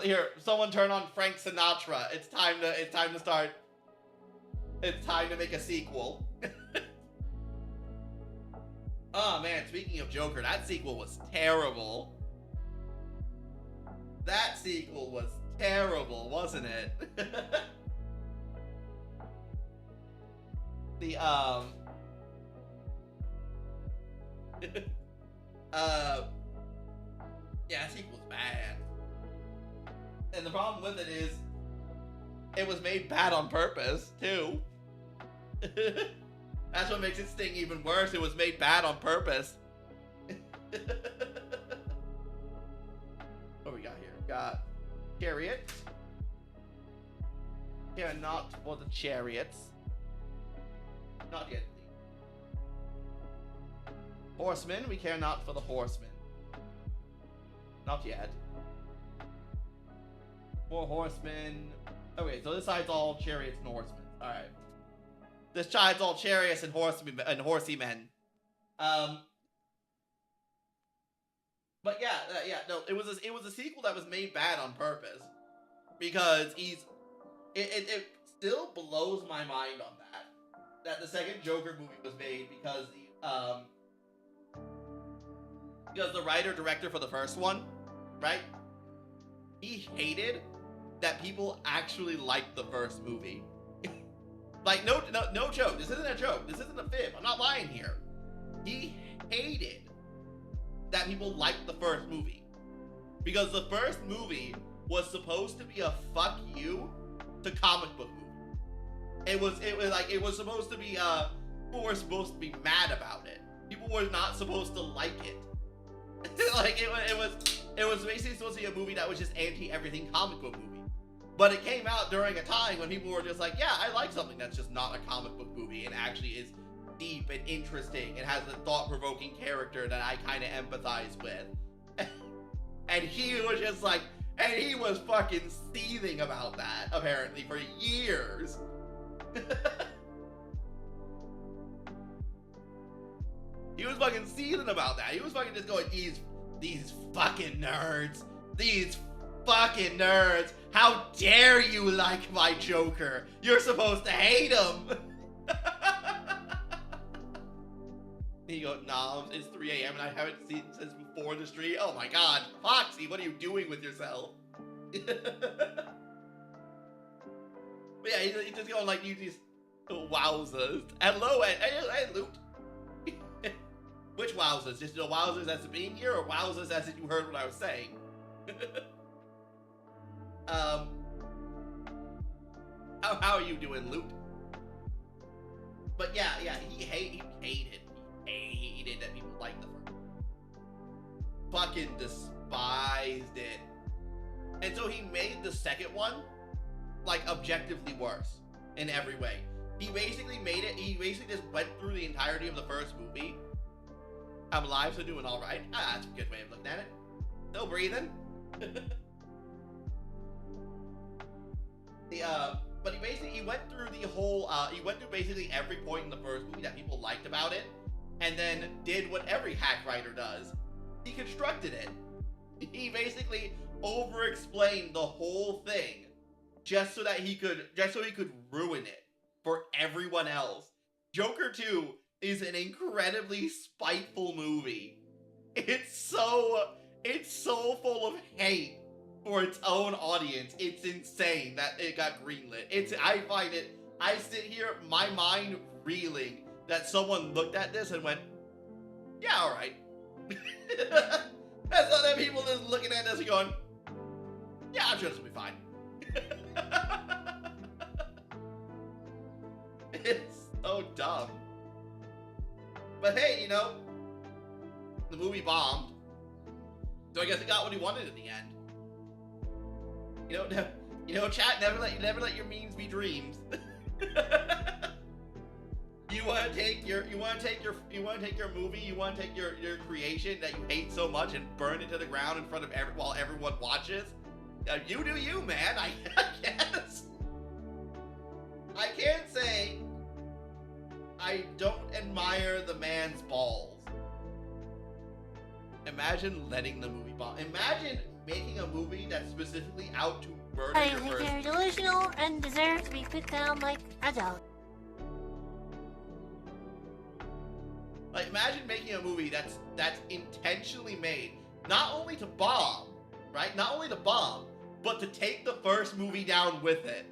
Here, someone turn on Frank Sinatra. It's time to start. It's time to make a sequel. Oh man, speaking of Joker, that sequel was terrible. That sequel was terrible, wasn't it? Yeah, that sequel's bad. And the problem with it is, it was made bad on purpose, too. That's what makes it sting even worse. It was made bad on purpose. What we got here? We got chariots. Care not for the chariots. Not yet. Horsemen. We care not for the horsemen. Not yet. More horsemen. Okay, so this side's all chariots and horsemen. All right. This side's all chariots and horsemen and horsey men. But yeah, no, it was a sequel that was made bad on purpose, because it still blows my mind on that the second Joker movie was made because the writer director for the first one, right? He hated that people actually liked the first movie. Like, no joke. This isn't a joke. This isn't a fib. I'm not lying here. He hated that people liked the first movie, because the first movie was supposed to be a fuck you to comic book movie. It was supposed to be people were supposed to be mad about it. People were not supposed to like it. Like it was basically supposed to be a movie that was just anti everything comic book movie. But it came out during a time when people were just like, yeah, I like something that's just not a comic book movie and actually is deep and interesting and has a thought-provoking character that I kind of empathize with. And he was just like, and he was fucking seething about that, apparently, for years. He was fucking seething about that. He was fucking just going, these fucking nerds. These fucking nerds. How dare you like my Joker? You're supposed to hate him. He goes, nah, it's 3 a.m. and I haven't seen since before the street. Oh my god, Foxy, what are you doing with yourself? But yeah, he's just going like, use these wowzers. Hello, hey, Luke. Which wowzers? Just the wowzers as being here, or wowzers as if you heard what I was saying? How are you doing, Luke? But yeah, he hated that people liked the first. Fucking despised it. And so he made the second one, like, objectively worse in every way. He basically just went through the entirety of the first movie. I'm alive, so doing alright. That's a good way of looking at it. Still breathing. But he went through the whole, he went through basically every point in the first movie that people liked about it, and then did what every hack writer does. He constructed it. He basically over-explained the whole thing just so he could ruin it for everyone else. Joker 2 is an incredibly spiteful movie. It's so full of hate for its own audience. It's insane that it got greenlit. I sit here, my mind reeling that someone looked at this and went, yeah, alright. That's other people just looking at this and going, yeah, I'm sure this will be fine. It's so dumb. But hey, you know, the movie bombed. So I guess he got what he wanted in the end. You know, chat, never let your memes be dreams. You want to take your movie, you want to take your creation that you hate so much and burn it to the ground in front of while everyone watches. You do you, man. I guess. I can't say I don't admire the man's balls. Imagine letting the movie bomb. Imagine making a movie that's specifically out to murder your I think person. they're delusional and deserve to be put down like adults. Like, imagine making a movie that's intentionally made not only to bomb, right? Not only to bomb, but to take the first movie down with it.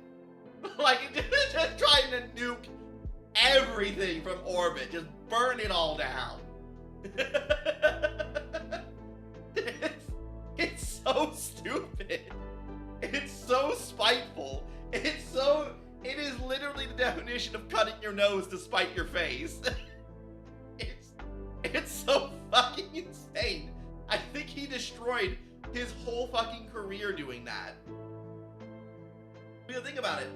Like, just trying to nuke everything from orbit, just burn it all down. It's so stupid. It's so spiteful. It is literally the definition of cutting your nose to spite your face. It's so fucking insane. I think he destroyed his whole fucking career doing that. Because think about it.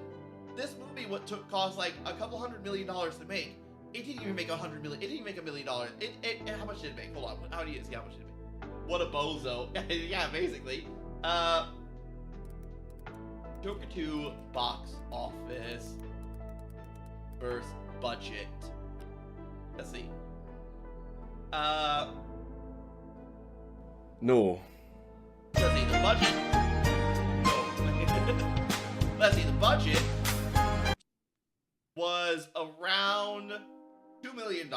This movie cost like a couple $100 million to make. It didn't even make $100 million. It didn't even make $1 million. How much did it make? Hold on. How do you see how much did it make? What a bozo. Yeah, basically. Joker 2 box office versus budget. Let's see. No. Let's see the budget. No. Let's see the budget was around $2 million.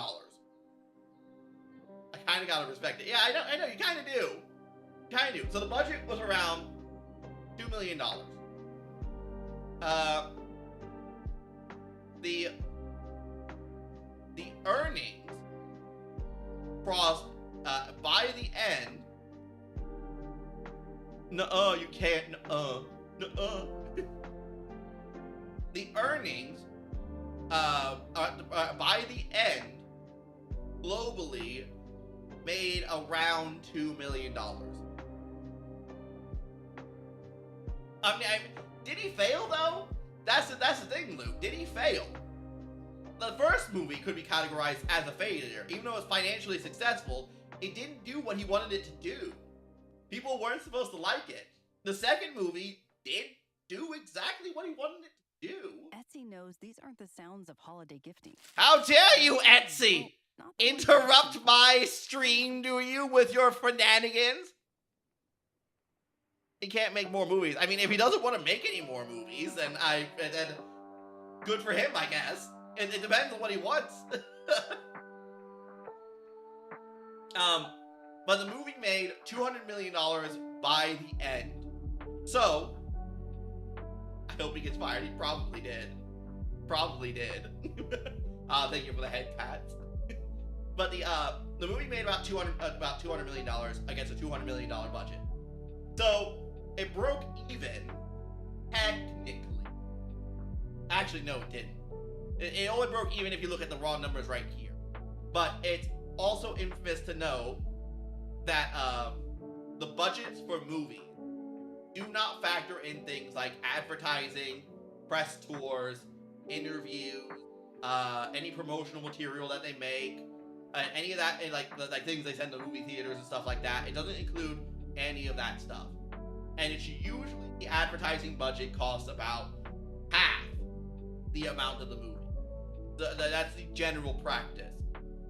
I kind of gotta respect it. Yeah, I know. You kind of do. So the budget was around $2 million. The earnings crossed by the end. Nuh-uh, you can't. Nuh-uh. The earnings by the end globally made around $2 million. I mean, did he fail though? That's the thing, Luke. Did he fail? The first movie could be categorized as a failure. Even though it was financially successful, it didn't do what he wanted it to do. People weren't supposed to like it. The second movie did do exactly what he wanted it to do. Etsy knows these aren't the sounds of holiday gifting. How dare you, Etsy! interrupt my stream, do you, with your shenanigans? He can't make more movies. I mean, if he doesn't want to make any more movies, then good for him, I guess. It depends on what he wants. But the movie made $200 million by the end. So, I hope he gets fired. He probably did. Probably did. Thank you for the head pats. But the movie made about $200 million against a $200 million budget. So, it broke even, technically. Actually, no, it didn't. It only broke even if you look at the raw numbers right here. But it's also infamous to know that the budgets for movies do not factor in things like advertising, press tours, interviews, any promotional material that they make, any of that, and like things they send to movie theaters and stuff like that. It doesn't include any of that stuff. And it's usually the advertising budget costs about half the amount of the movie. That's the general practice.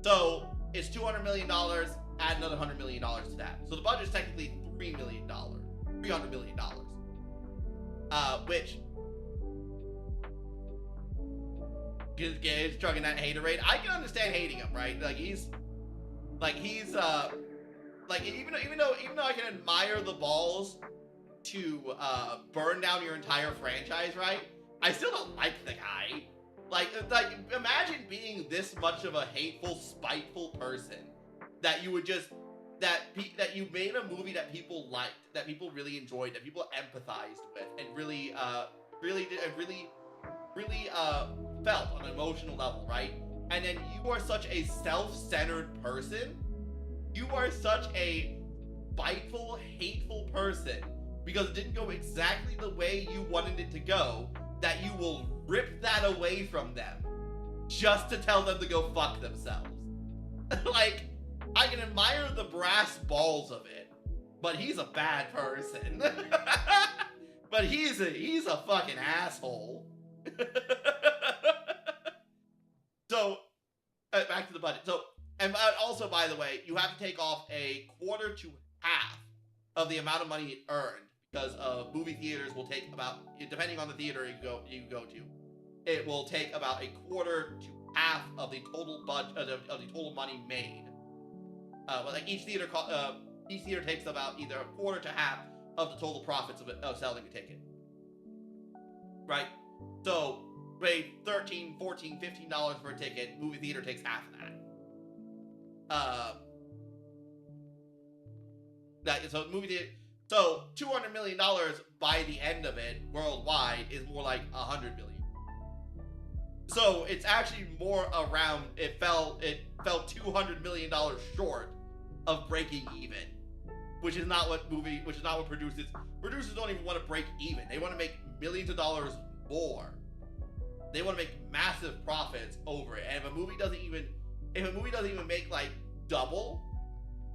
So it's $200 million, add another $100 million to that. So the budget's technically $300 million. Which is chugging that haterade. I can understand hating him, right? Even though I can admire the balls to burn down your entire franchise, right? I still don't like the guy. Like imagine being this much of a hateful, spiteful person that you would just that you made a movie that people liked, that people really enjoyed, that people empathized with, and really felt on an emotional level, right? And then you are such a self-centered person. You are such a spiteful, hateful person because it didn't go exactly the way you wanted it to go, that you will rip that away from them just to tell them to go fuck themselves. Like, I can admire the brass balls of it, but he's a bad person. But he's a fucking asshole. So, back to the budget. So, and also, by the way, you have to take off a quarter to half of the amount of money it earned, because movie theaters will take about, depending on the theater you go to, it will take about a quarter to half of the total budget of the total money made. Like each theater takes about either a quarter to half of the total profits of selling a ticket. Right? So, pay $13, $14, $15 for a ticket, movie theater takes half of that. So $200 million by the end of it worldwide is more like $100 million. So it's actually more around, it fell $200 million short of breaking even, which is not what producers don't even want to break even. They want to make millions of dollars more. They want to make massive profits over it. And if a movie doesn't even make like double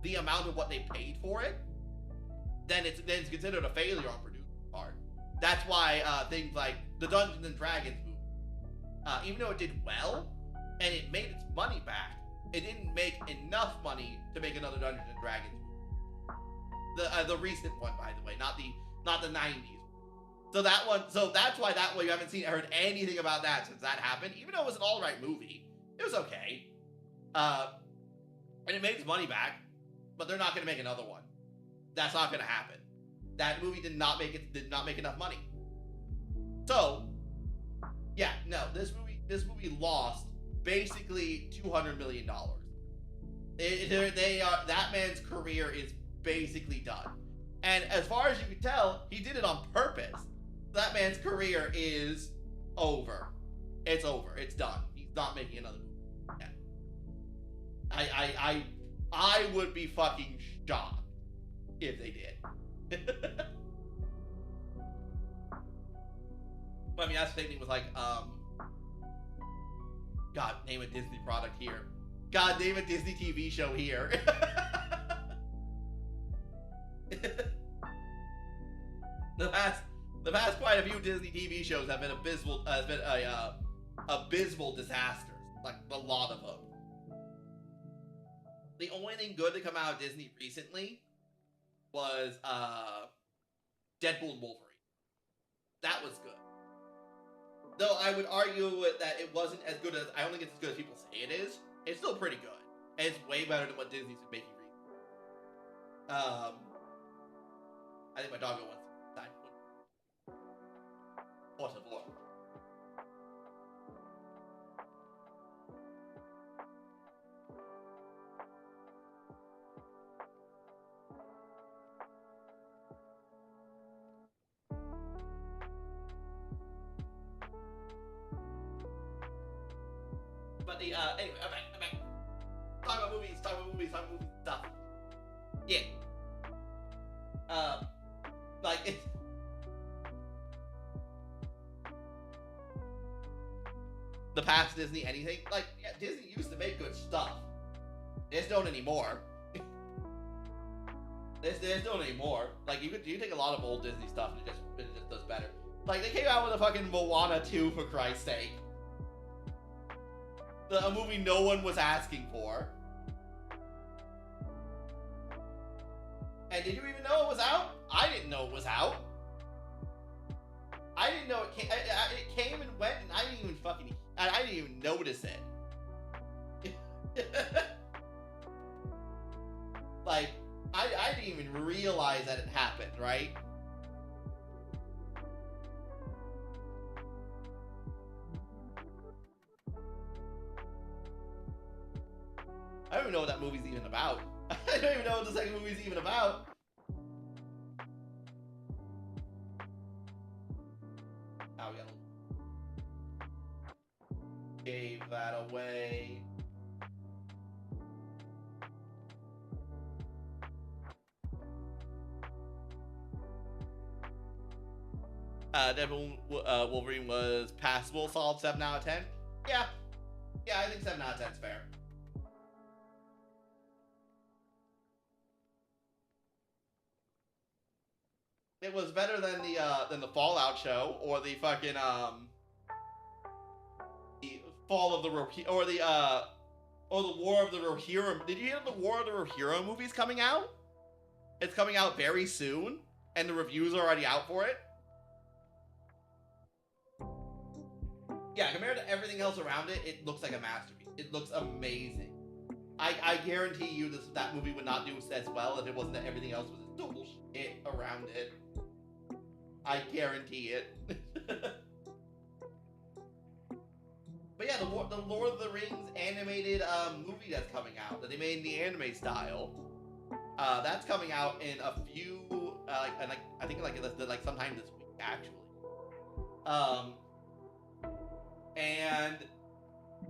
the amount of what they paid for it, then it's considered a failure on producer's part. That's why things like the Dungeons and Dragons movie, even though it did well and it made its money back, it didn't make enough money to make another Dungeons and Dragons movie. The recent one, by the way, not the 90s. So that's why you haven't heard anything about that since that happened. Even though it was an alright movie, it was okay. And it made its money back, but they're not going to make another one. That's not going to happen. That movie did not make enough money. So, yeah, no, this movie lost basically $200 million. That man's career is basically done. And as far as you can tell, he did it on purpose. That man's career is over. It's over. It's done. He's not making another movie. Yeah. I would be fucking shocked if they did. I mean, that's the same thing with like, God, name a Disney product here. God, name a Disney TV show here. The past quite a few Disney TV shows have been abysmal disasters. Like a lot of them. The only thing good to come out of Disney recently was Deadpool and Wolverine. That was good. Though I would argue that it wasn't as good as, I don't think it's as good as people say it is. It's still pretty good. And it's way better than what Disney's been making recently. I think my doggo wants to die. What a boy. But the, anyway, I'm back. Talk about movies stuff. Yeah. Like, it's... The past Disney anything? Like, yeah, Disney used to make good stuff. They just don't anymore. They just don't anymore. Like, you take a lot of old Disney stuff and it just does better. Like, they came out with a fucking Moana 2, for Christ's sake. A movie no one was asking for. And did you even know it was out? I didn't know it was out. I didn't know it came. It came and went, and I didn't even notice it. Like, I didn't even realize that it happened, right? I don't even know what that movie's even about. I don't even know what the second movie's even about. Oh, we gave that away. Deadpool Wolverine was passable, solid 7 out of 10. Yeah, I think 7 out of 10 is fair. It was better than the Fallout show or the fucking the Fall of the Rohirrim or the War of the Rohirrim. Did you hear the War of the Rohirrim movie's coming out? It's coming out very soon, and the reviews are already out for it. Yeah, compared to everything else around it, it looks like a masterpiece. It looks amazing. I guarantee you that movie would not do as well if it wasn't that everything else was total shit around it. I guarantee it. But yeah, the Lord of the Rings animated movie that's coming out that they made in the anime style. That's coming out in a few, I think sometime this week actually. And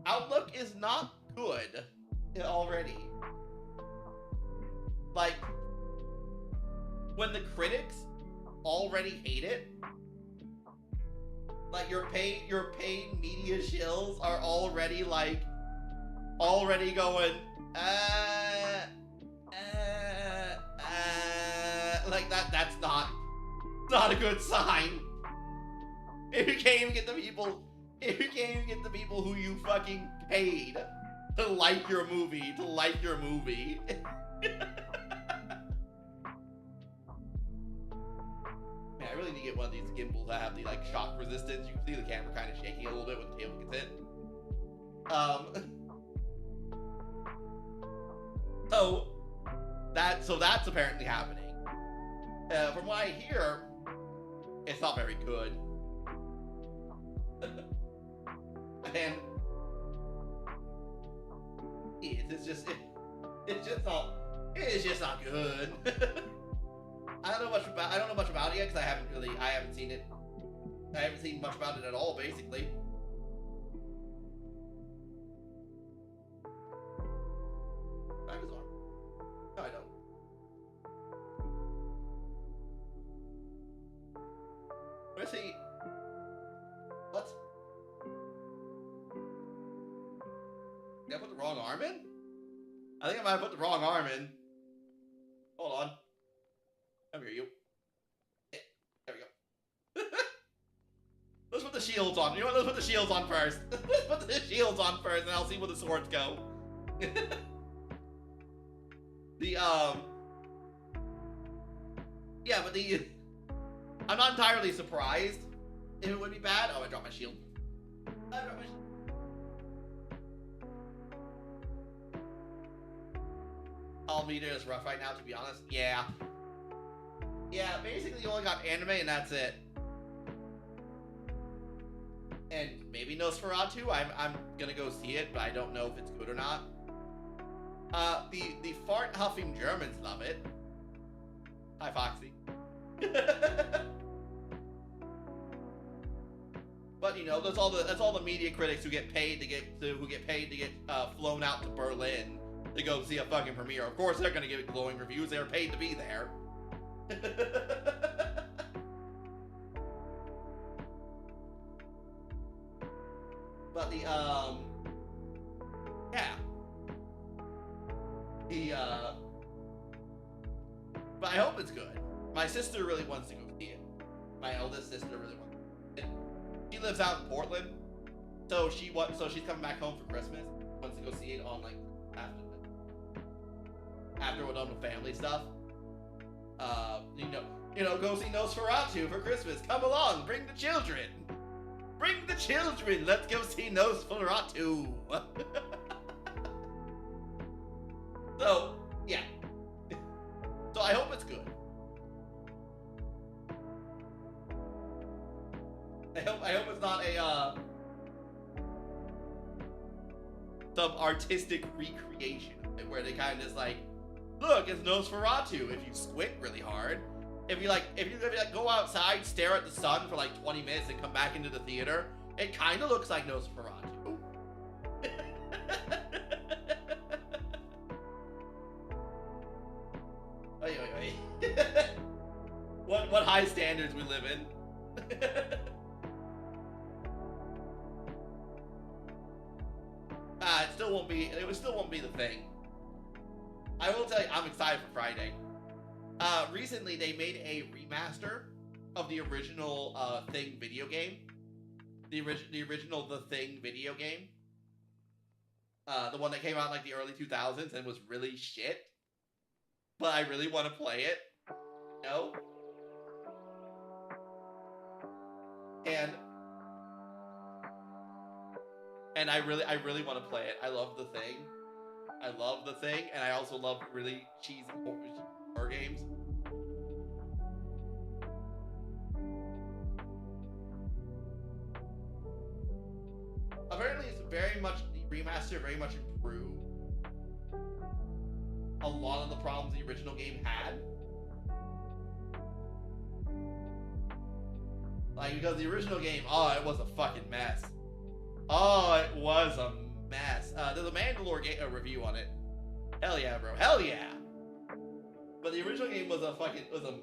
outlook is not good already. Like, when the critics already hate it, like your paid media shills are already going like that's not a good sign. If you can't even get the people who you fucking paid to like your movie, Man, I really need to get one of these gimbals that have the like shock resistance. You can see the camera kind of shaking a little bit when the table gets hit. So that's apparently happening. From what I hear, it's not very good. And it's just not good. I don't know much about it yet because I haven't seen it. I haven't seen much about it at all, basically. I have his arm. No, I don't. Where's he? What? Did I put the wrong arm in? I think I might have put the wrong arm in. Hold on. Come here, you. There we go. Let's put the shields on. You know what? Let's put the shields on first. Let's put the shields on first, and I'll see where the swords go. The yeah, but I'm not entirely surprised if it would be bad. Oh, I dropped my shield. I dropped my shield. All media is rough right now, to be honest. Yeah. Yeah, basically you only got anime and that's it. And maybe Nosferatu. I'm gonna go see it, but I don't know if it's good or not. The fart huffing Germans love it. Hi, Foxy. But you know, that's all the media critics who get paid to get flown out to Berlin to go see a fucking premiere. Of course, they're gonna give it glowing reviews. They're paid to be there. But yeah. But I hope it's good. My sister really wants to go see it. My eldest sister really wants to see it. She lives out in Portland, so she's coming back home for Christmas. Wants to go see it on like after we're done with family stuff. You know, go see Nosferatu for Christmas. Come along, bring the children. Bring the children. Let's go see Nosferatu. So yeah. So I hope it's good. I hope it's not a some artistic recreation where they kind of just like, look, it's Nosferatu. If you squint really hard, if you go outside, stare at the sun for like 20 minutes, and come back into the theater, it kind of looks like Nosferatu. Wait. What high standards we live in. It still won't be the thing. I will tell you, I'm excited for Friday. Recently they made a remaster of the original Thing video game. The original The Thing video game. The one that came out in like the early 2000s and was really shit. But I really want to play it. No. And I really want to play it. I love The Thing. And I also love really cheesy horror games. Apparently, it's very much the remaster, very much improved a lot of the problems the original game had. Like, because the original game, oh, it was a fucking mess. Oh, it was a mess. There's a Mandalore review on it. Hell yeah, bro. Hell yeah. But the original game was a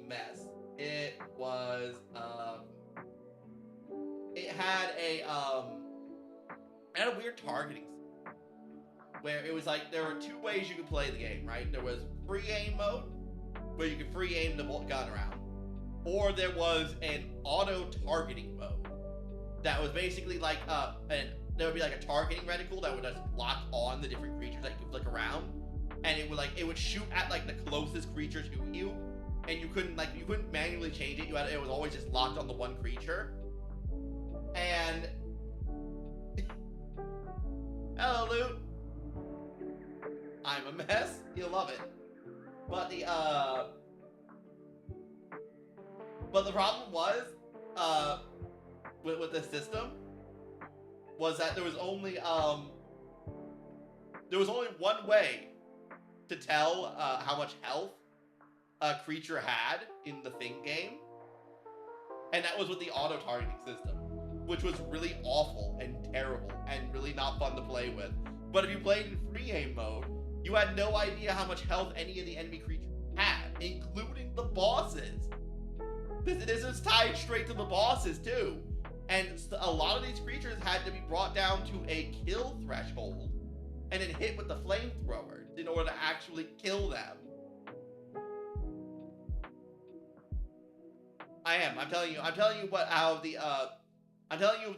mess. It was, it had a weird targeting system. Where it was like, there were two ways you could play the game, right? There was free aim mode, where you could free aim the gun around. Or there was an auto targeting mode. That was basically like, there would be like a targeting reticle that would just lock on the different creatures that you could flick around. And it would shoot at like the closest creature to you. And you couldn't manually change it. It was always just locked on the one creature. And hello, Loot. I'm a mess. You'll love it. But the problem was, with this system, was that there was only one way to tell how much health a creature had in the Thing game, and that was with the auto targeting system, which was really awful and terrible and really not fun to play with. But if you played in free aim mode, you had no idea how much health any of the enemy creatures had, including the bosses. This is tied straight to the bosses too. And a lot of these creatures had to be brought down to a kill threshold and then hit with the flamethrower in order to actually kill them. I'm telling you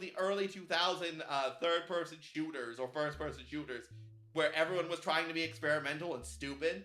the early 2000 third-person shooters or first-person shooters where everyone was trying to be experimental and stupid.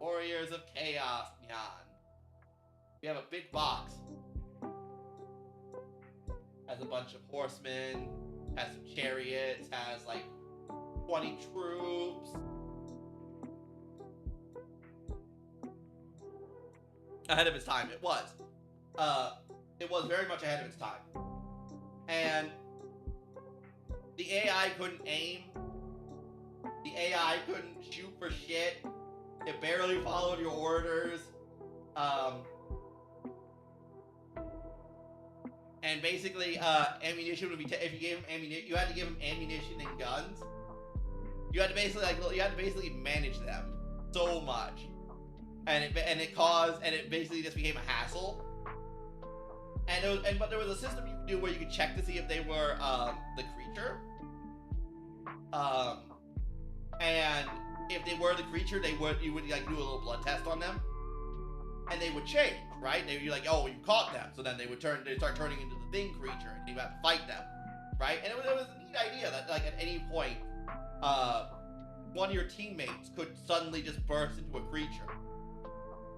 Warriors of Chaos, Nyan. We have a big box. Has a bunch of horsemen, has some chariots, has like 20 troops. Ahead of its time, it was. It was very much ahead of its time. And the AI couldn't aim. The AI couldn't shoot for shit. It barely followed your orders. And basically, ammunition would be if you gave him ammunition, you had to give him ammunition and guns. You had to basically manage them so much, and it basically just became a hassle. But there was a system you could do where you could check to see if they were the creature. And if they were the creature, you would like do a little blood test on them, and they would change, right? They'd be like, oh, you caught them, so then they'd start turning into the thing creature, and you have to fight them, right? And it was a neat idea that like at any point, one of your teammates could suddenly just burst into a creature,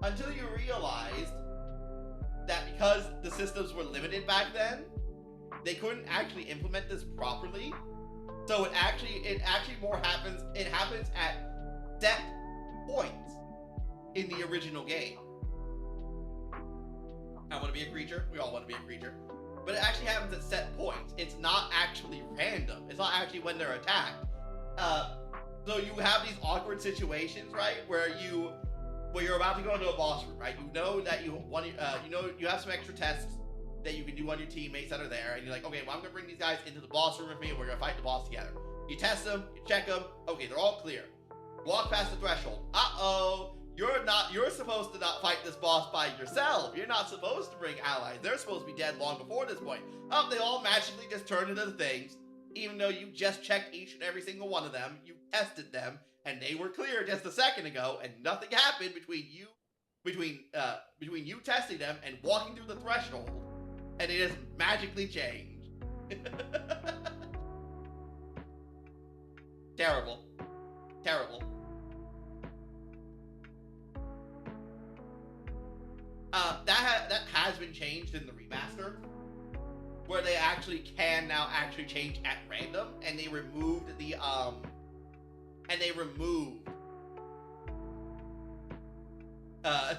until you realized that because the systems were limited back then, they couldn't actually implement this properly. So it actually more happens. It happens at set points in the original game. I want to be a creature. We all want to be a creature. But it actually happens at set points. It's not actually random. It's not actually when they're attacked. So you have these awkward situations, right, where you're about to go into a boss room, right? You know that you have some extra tests that you can do on your teammates that are there, and you're like, okay, well, I'm gonna bring these guys into the boss room with me, and we're gonna fight the boss together. You test them, you check them, okay, they're all clear. Walk past the threshold. Uh-oh, you're supposed to not fight this boss by yourself. You're not supposed to bring allies. They're supposed to be dead long before this point. Oh, they all magically just turn into things, even though you just checked each and every single one of them, you tested them, and they were clear just a second ago, and nothing happened between you testing them and walking through the threshold, and it just magically changed. Terrible. Terrible. That has been changed in the remaster, where they actually can now actually change at random, and they removed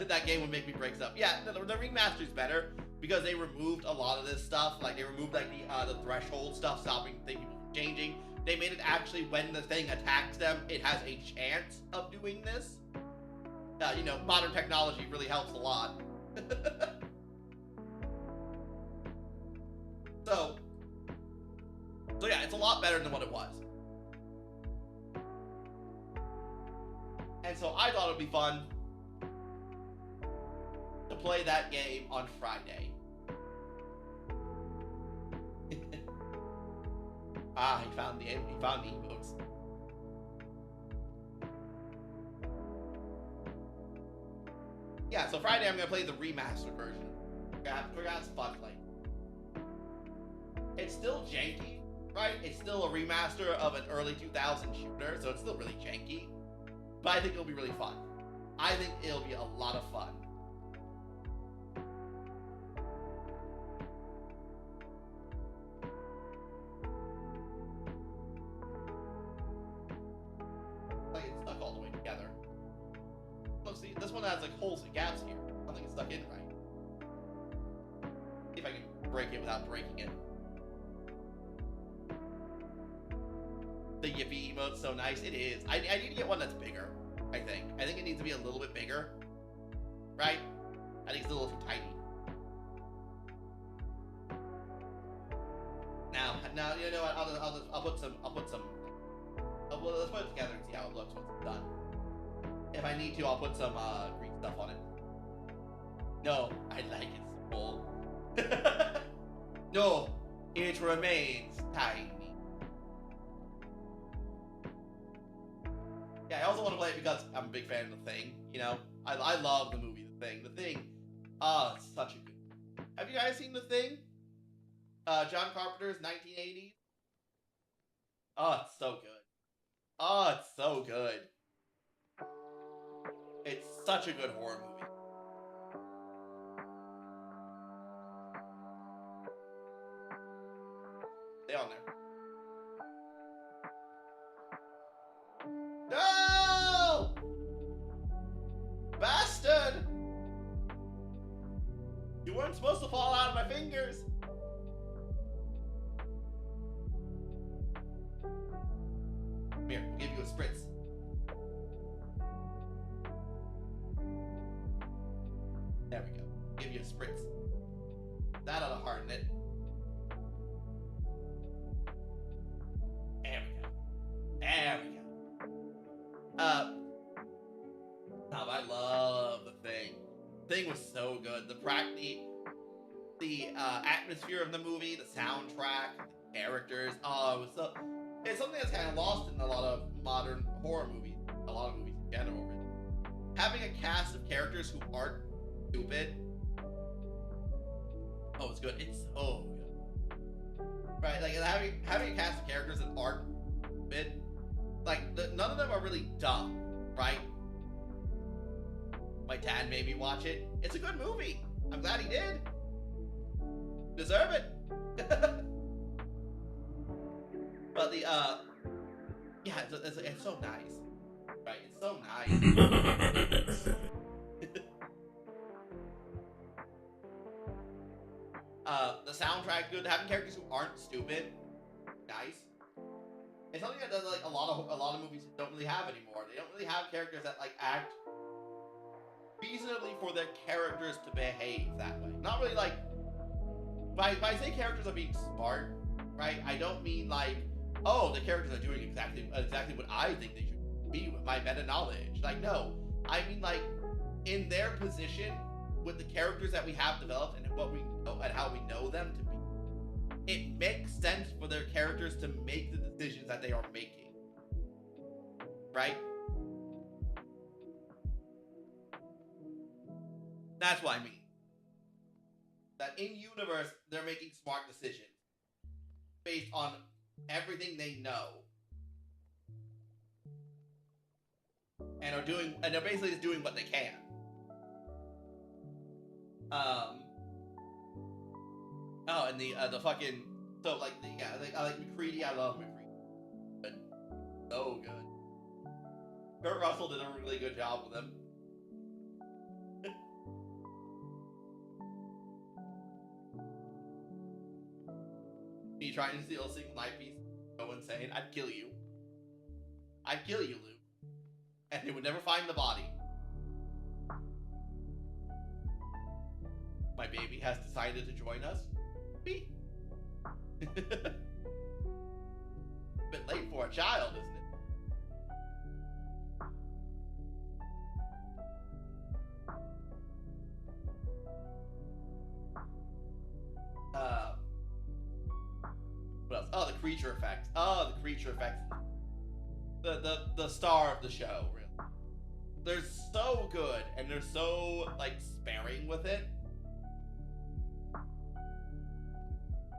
that game would make me break stuff. Yeah, the remaster's better because they removed a lot of this stuff. Like they removed like the threshold stuff, stopping people from changing. They made it actually when the thing attacks them, it has a chance of doing this. Modern technology really helps a lot. So yeah, it's a lot better than what it was. And so I thought it would be fun to play that game on Friday. He found the emotes. Yeah, so Friday I'm gonna play the remastered version. We're gonna have some fun playing. It's still janky, right? It's still a remaster of an early 2000 shooter, so it's still really janky. But I think it'll be really fun. I think it'll be a lot of fun. Like it's stuck all the way together. Look, see, this one has like holes and gaps here. I don't think it's stuck in right. See if I can break it without breaking it. The Yippee emote's so nice. It is. I need to get one that's bigger, I think. I think it needs to be a little bit bigger. Right? I think it's a little too tiny. Now you know what? I'll put some. Let's put it together and see how it looks once it's done. If I need to, I'll put some green stuff on it. No, I like it small. No, it remains tiny. Yeah, I also want to play it because I'm a big fan of The Thing. I love the movie The Thing. The Thing, it's such a good. Have you guys seen The Thing? John Carpenter's 1980s. Oh, it's so good. Oh, it's so good. It's such a good horror movie. Stay on there. No! Bastard! You weren't supposed to fall out of my fingers. Come here, we'll give you a spritz. There we go. Give you a spritz. That ought to harden it. There we go. There we go. I love the Thing. The Thing was so good. The atmosphere of the movie, the soundtrack, the characters. Oh, it was so. It's something that's kind of lost in a lot of modern horror movies, a lot of movies in general. Having a cast of characters who aren't stupid. Oh, it's good. It's so good. Right, like having a cast of characters that aren't stupid. Like none of them are really dumb, right? My dad made me watch it. It's a good movie. I'm glad he did. Deserve it. But the yeah, it's so nice, right? It's so nice. The soundtrack good. Having characters who aren't stupid, nice. It's something that like a lot of movies don't really have anymore. They don't really have characters that like act reasonably for their characters to behave that way. Not really like. By I say characters are being smart, right? I don't mean like, oh, the characters are doing exactly what I think they should be with my meta knowledge. Like, no, I mean like in their position with the characters that we have developed and what we know and how we know them to be. It makes sense for their characters to make the decisions that they are making, right? That's what I mean. That in universe, they're making smart decisions based on everything they know, and they're basically just doing what they can. Oh, and the fucking so like I like McCready. I love McCready. Good. So good. Kurt Russell did a really good job with him. Me trying to steal a single night piece, so insane. I'd kill you. I'd kill you, Luke. And they would never find the body. My baby has decided to join us. Me. Bit late for a child, isn't it? What else? Oh, the creature effects. Oh, the creature effects. The star of the show, really. They're so good, and they're so, like, sparing with it.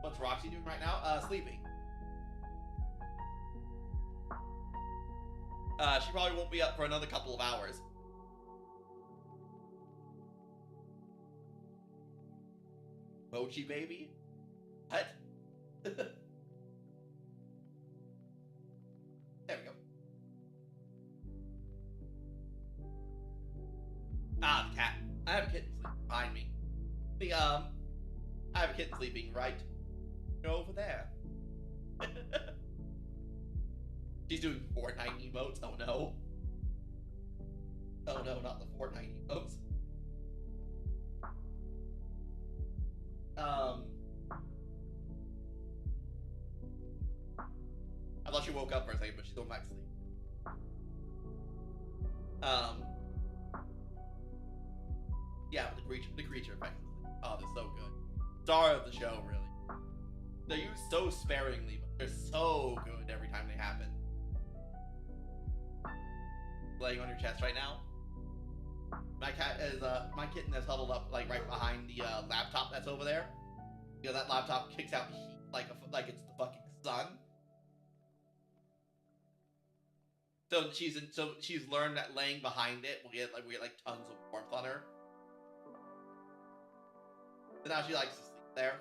What's Roxy doing right now? Sleeping. She probably won't be up for another couple of hours. Mochi baby? What? There we go. Ah, the cat. I have a kitten sleeping behind me. I have a kitten sleeping right over there. She's doing Fortnite emotes. Oh no. Oh no, not the Fortnite emotes. I thought she woke up for a second, but she's going back to sleep. Yeah, but the creature effects. Oh, they're so good. Star of the show, really. They're used so sparingly, but they're so good every time they happen. Laying on your chest right now. My kitten is huddled up like right behind the laptop that's over there. You know that laptop kicks out heat like it's the fucking sun. So she's learned that laying behind it will get like tons of warmth on her. So now she likes to sleep there.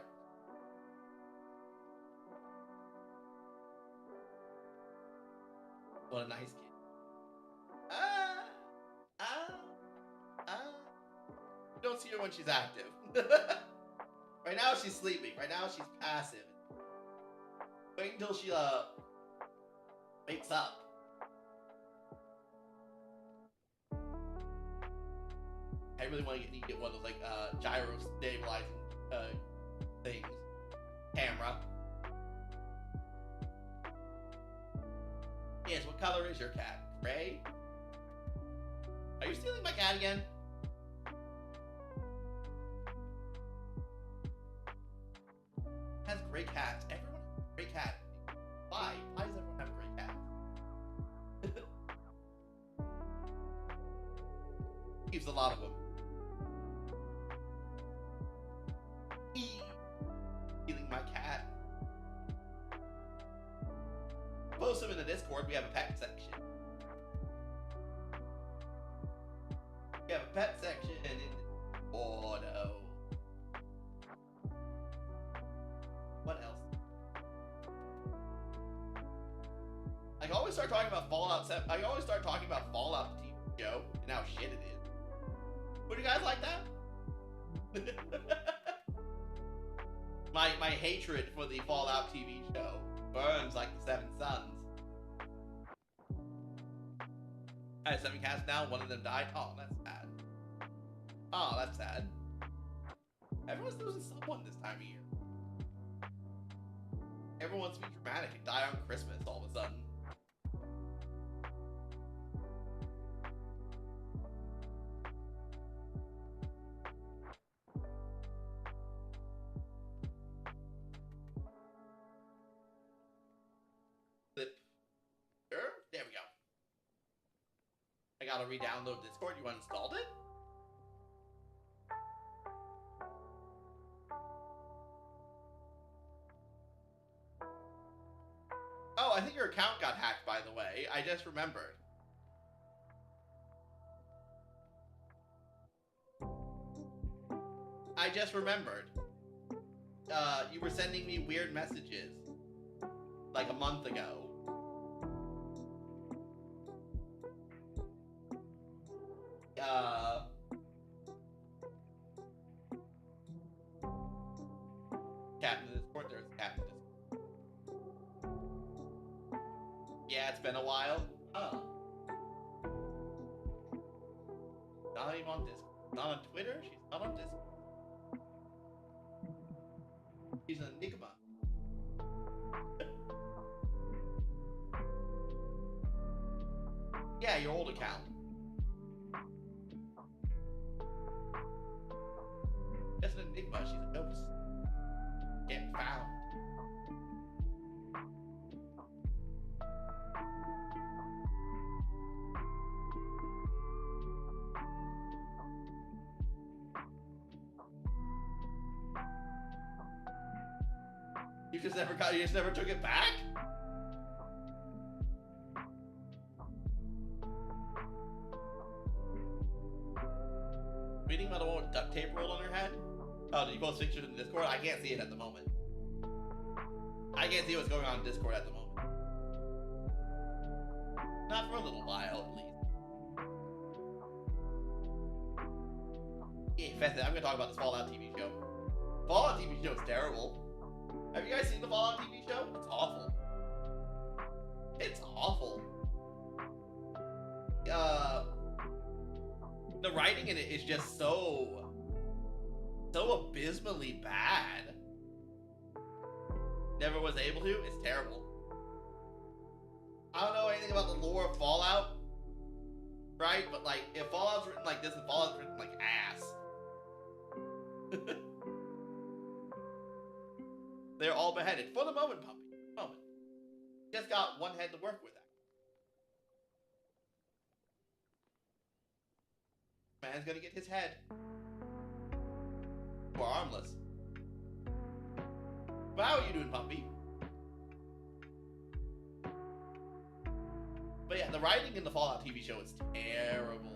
What a nice kid. You don't see her when she's active. Right now she's sleeping. Right now she's passive. Wait until she wakes up. I really want to get one of those like gyro stabilizing things. Camera. Yes, what color is your cat? Gray? Are you stealing my cat again? Has gray cats. Everyone has a gray cat. Why? Why does everyone have gray cats? Keeps a lot of them. Stealing my cat. Post them in the Discord. We have a pet section. We have a pet section in the... Oh no. What else? I always start talking about Fallout 7. I always start talking about Fallout the TV show and how shit it is. Would you guys like that? My hatred for the Fallout TV show burns like the Seven Suns. I have 7 cats now, one of them died. Oh, that's sad. Oh, that's sad. Everyone's losing someone this time of year. Everyone wants to be dramatic and die on Christmas all of a sudden. There we go. I gotta re-download Discord. You uninstalled it? Oh, I think your account got hacked, by the way. I just remembered. I just remembered. You were sending me weird messages like a month ago. Captain of Discord, there's Captain of Discord. Yeah, it's been a while. Oh. Not even on Discord. Not on Twitter. She's not on Discord. She's an enigma. Yeah, your old account. Just an enigma. She's a ghost. Get found. You just never took it back? Reading about the one with duct tape rolled on her head? Oh, did you post pictures in Discord? I can't see it at the moment. I can't see what's going on in Discord at the moment. Not for a little while, at least. Yeah, Feth, I'm gonna talk about this Fallout TV show. Fallout TV show is terrible. Have you guys seen the Fallout TV show? It's awful. It's awful. The writing in it is just so abysmally bad. Never was able to. It's terrible. I don't know anything about the lore of Fallout, right? But like, if Fallout's written like this and Fallout's written like ass. They're all beheaded. For the moment, puppy. For the moment. Just got one head to work with. Man's gonna get his head. You are armless. But how are you doing, puppy? But yeah, the writing in the Fallout TV show is terrible.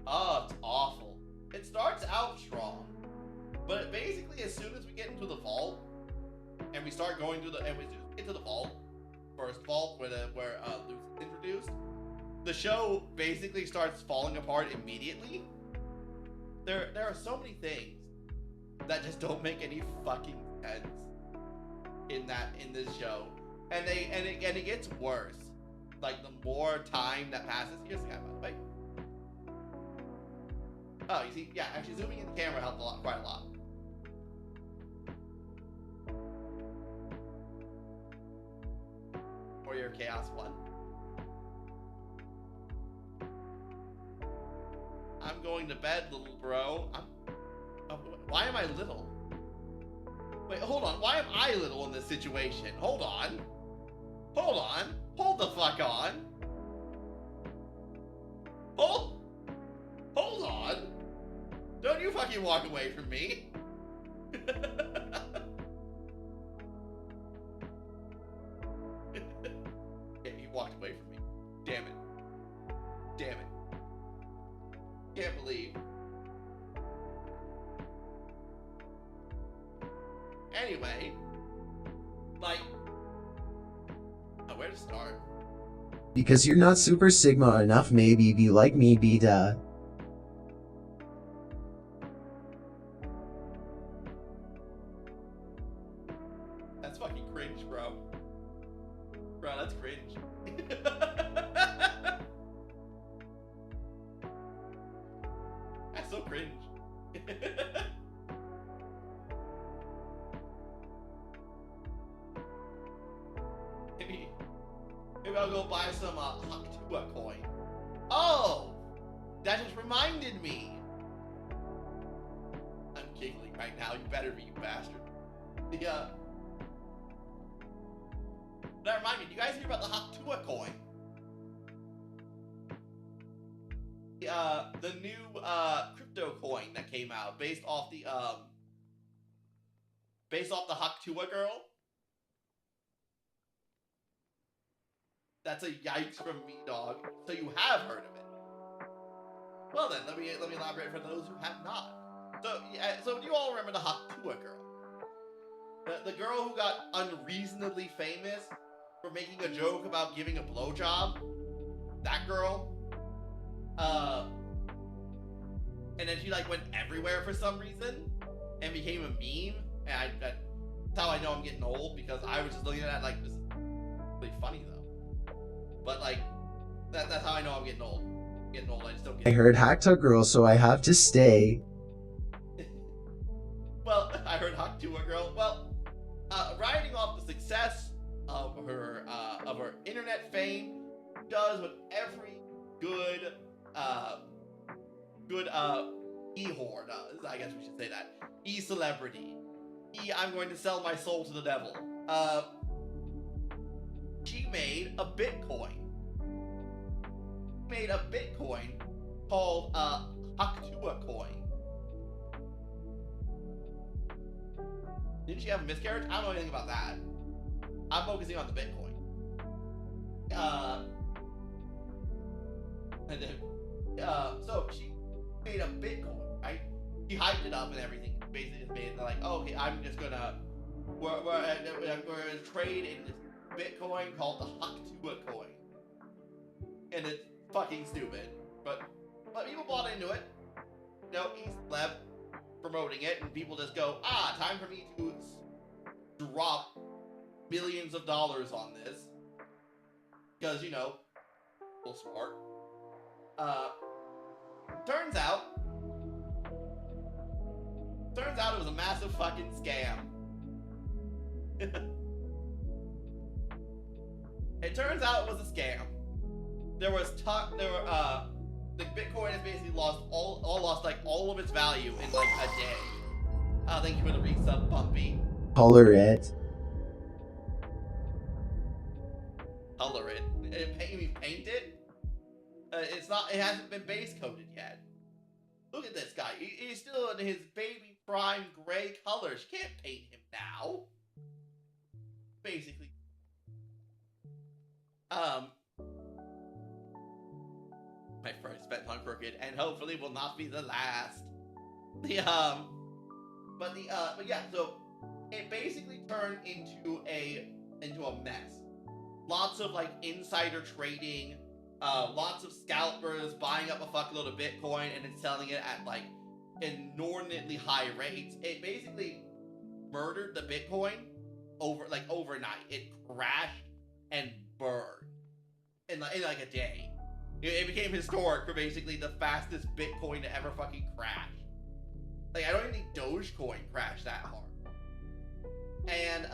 Oh, it's awful. It starts out strong, but it basically, as soon as we get into the vault, and we start going through and we get to the vault, first vault where Luce is introduced, the show basically starts falling apart immediately. There are so many things that just don't make any fucking sense in this show, and it gets worse. Like the more time that passes. Here's the guy, by the way. Oh, you see, yeah, actually zooming in the camera helped quite a lot. Warrior Chaos 1. I'm going to bed, little bro. Why am I little? Wait, hold on. Why am I little in this situation? Hold on. Hold on. Hold the fuck on. Hold on. Don't you fucking walk away from me. Yeah, you walked away from me. Damn it. Damn it. Can't believe. Anyway, like, where to start? Because you're not super sigma enough, maybe be like me, beta. That's fucking cringe, bro. Bro, that's cringe. That's so cringe. Maybe I'll go buy some Vtuber coin. Oh! That just reminded me. I'm giggling right now. You better be, you bastard. That reminded me. Do you guys hear about the Vtuber coin? The new crypto coin that came out based off the Vtuber girl. That's a yikes from me, dog. So you have heard of it. Well then, let me elaborate for those who have not. So do you all remember the Vtuber girl? The girl who got unreasonably famous for making a joke about giving a blowjob? That girl? And then she like went everywhere for some reason and became a meme. And that's how I know I'm getting old, because I was just looking at that like, this is really funny though. But like, that's how I know I'm getting old. I'm getting old. I just don't get. I heard Hackta girl, so I have to stay. Well, I heard Vtuber girl. Well, riding off the success of her internet fame, does what every good e-whore does. I guess we should say that. E-celebrity. I'm going to sell my soul to the devil. She made a Bitcoin. Called Vtuber coin. Didn't she have a miscarriage? I don't know anything about that. I'm focusing on the Bitcoin. So she made a Bitcoin, right? She hyped it up and everything. Basically just made it like, oh, okay, I'm just gonna we're gonna trade in this Bitcoin called the Vtuber coin. And it's fucking stupid. But people bought into it. You know, he's left promoting it, and people just go, time for me to drop billions of dollars on this. Because, you know, a little smart. Turns out it was a massive fucking scam. It turns out it was a scam. The Bitcoin has basically lost all of its value in like a day. Thank you for the resub, Bumpy. Color it. Color it? You mean paint it? It hasn't been base coated yet. Look at this guy. He's still in his baby prime gray colors. You can't paint him now. Basically. My first bet on Crooked, and hopefully will not be the last. But yeah, so it basically turned into a mess. Lots of like insider trading, lots of scalpers buying up a fuckload of Bitcoin and then selling it at like inordinately high rates. It basically murdered the Bitcoin overnight. It crashed and burned in like a day. It became historic for basically the fastest Bitcoin to ever fucking crash. Like, I don't even think Dogecoin crashed that hard. And,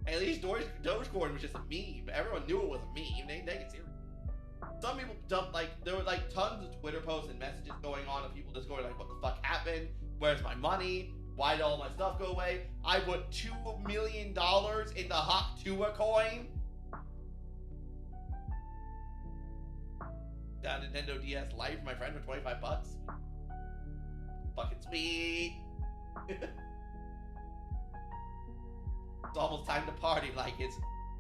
at least Dogecoin was just a meme. Everyone knew it was a meme. They take it serious. Some people dumped, like, there were, like, tons of Twitter posts and messages going on of people just going, like, what the fuck happened? Where's my money? Why did all my stuff go away? I put $2 million in the Vtuber coin. Got a Nintendo DS Lite for my friend for $25. Fucking sweet. It's almost time to party like it's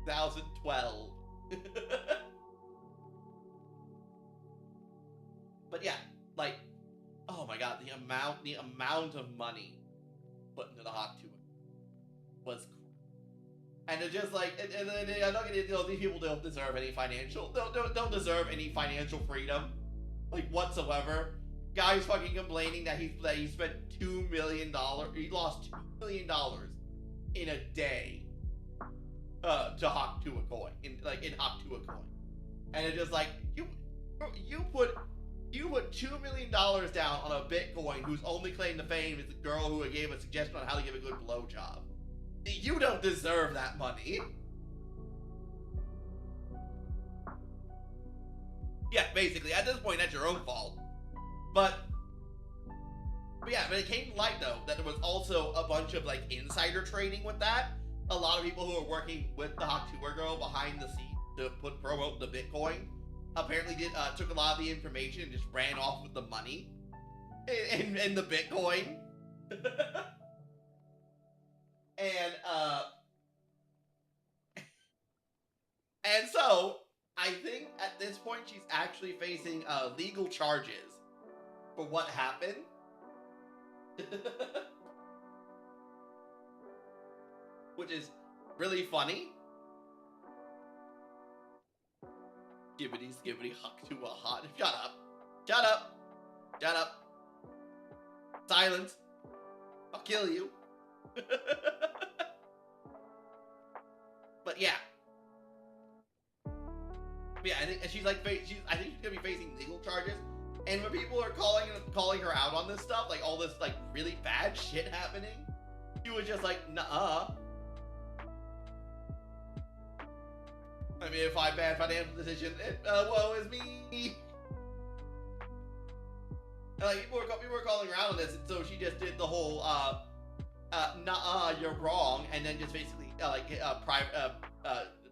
2012. But yeah, like, oh my god, the amount of money put into the Vtuber was, and it's just like, and I'm not gonna, these people don't deserve any financial, don't deserve any financial freedom, like, whatsoever. Guy's fucking complaining that he spent $2 million, he lost $2 million in a day, to Vtuber coin, in Vtuber coin. And it's just like, you put $2 million down on a Bitcoin whose only claim to fame is the girl who gave a suggestion on how to give a good blowjob. You don't deserve that money. Yeah, basically, at this point, that's your own fault. But yeah, but it came to light, though, that there was also a bunch of, like, insider trading with that. A lot of people who were working with the Vtuber girl behind the scenes to promote the Bitcoin apparently took a lot of the information and just ran off with the money in the Bitcoin. And so I think at this point she's actually facing legal charges for what happened. Which is really funny. Skibbity huck to a hot. Shut up. Shut up. Shut up. Silence. I'll kill you. But yeah. But yeah, I think she's like, I think she's gonna be facing legal charges. And when people are calling her out on this stuff, like all this like really bad shit happening, she was just like, nuh-uh. I mean, if I bad financial decision, woe is me. And, like, people were calling her out on this, and so she just did the whole, nuh-uh, you're wrong, and then just basically,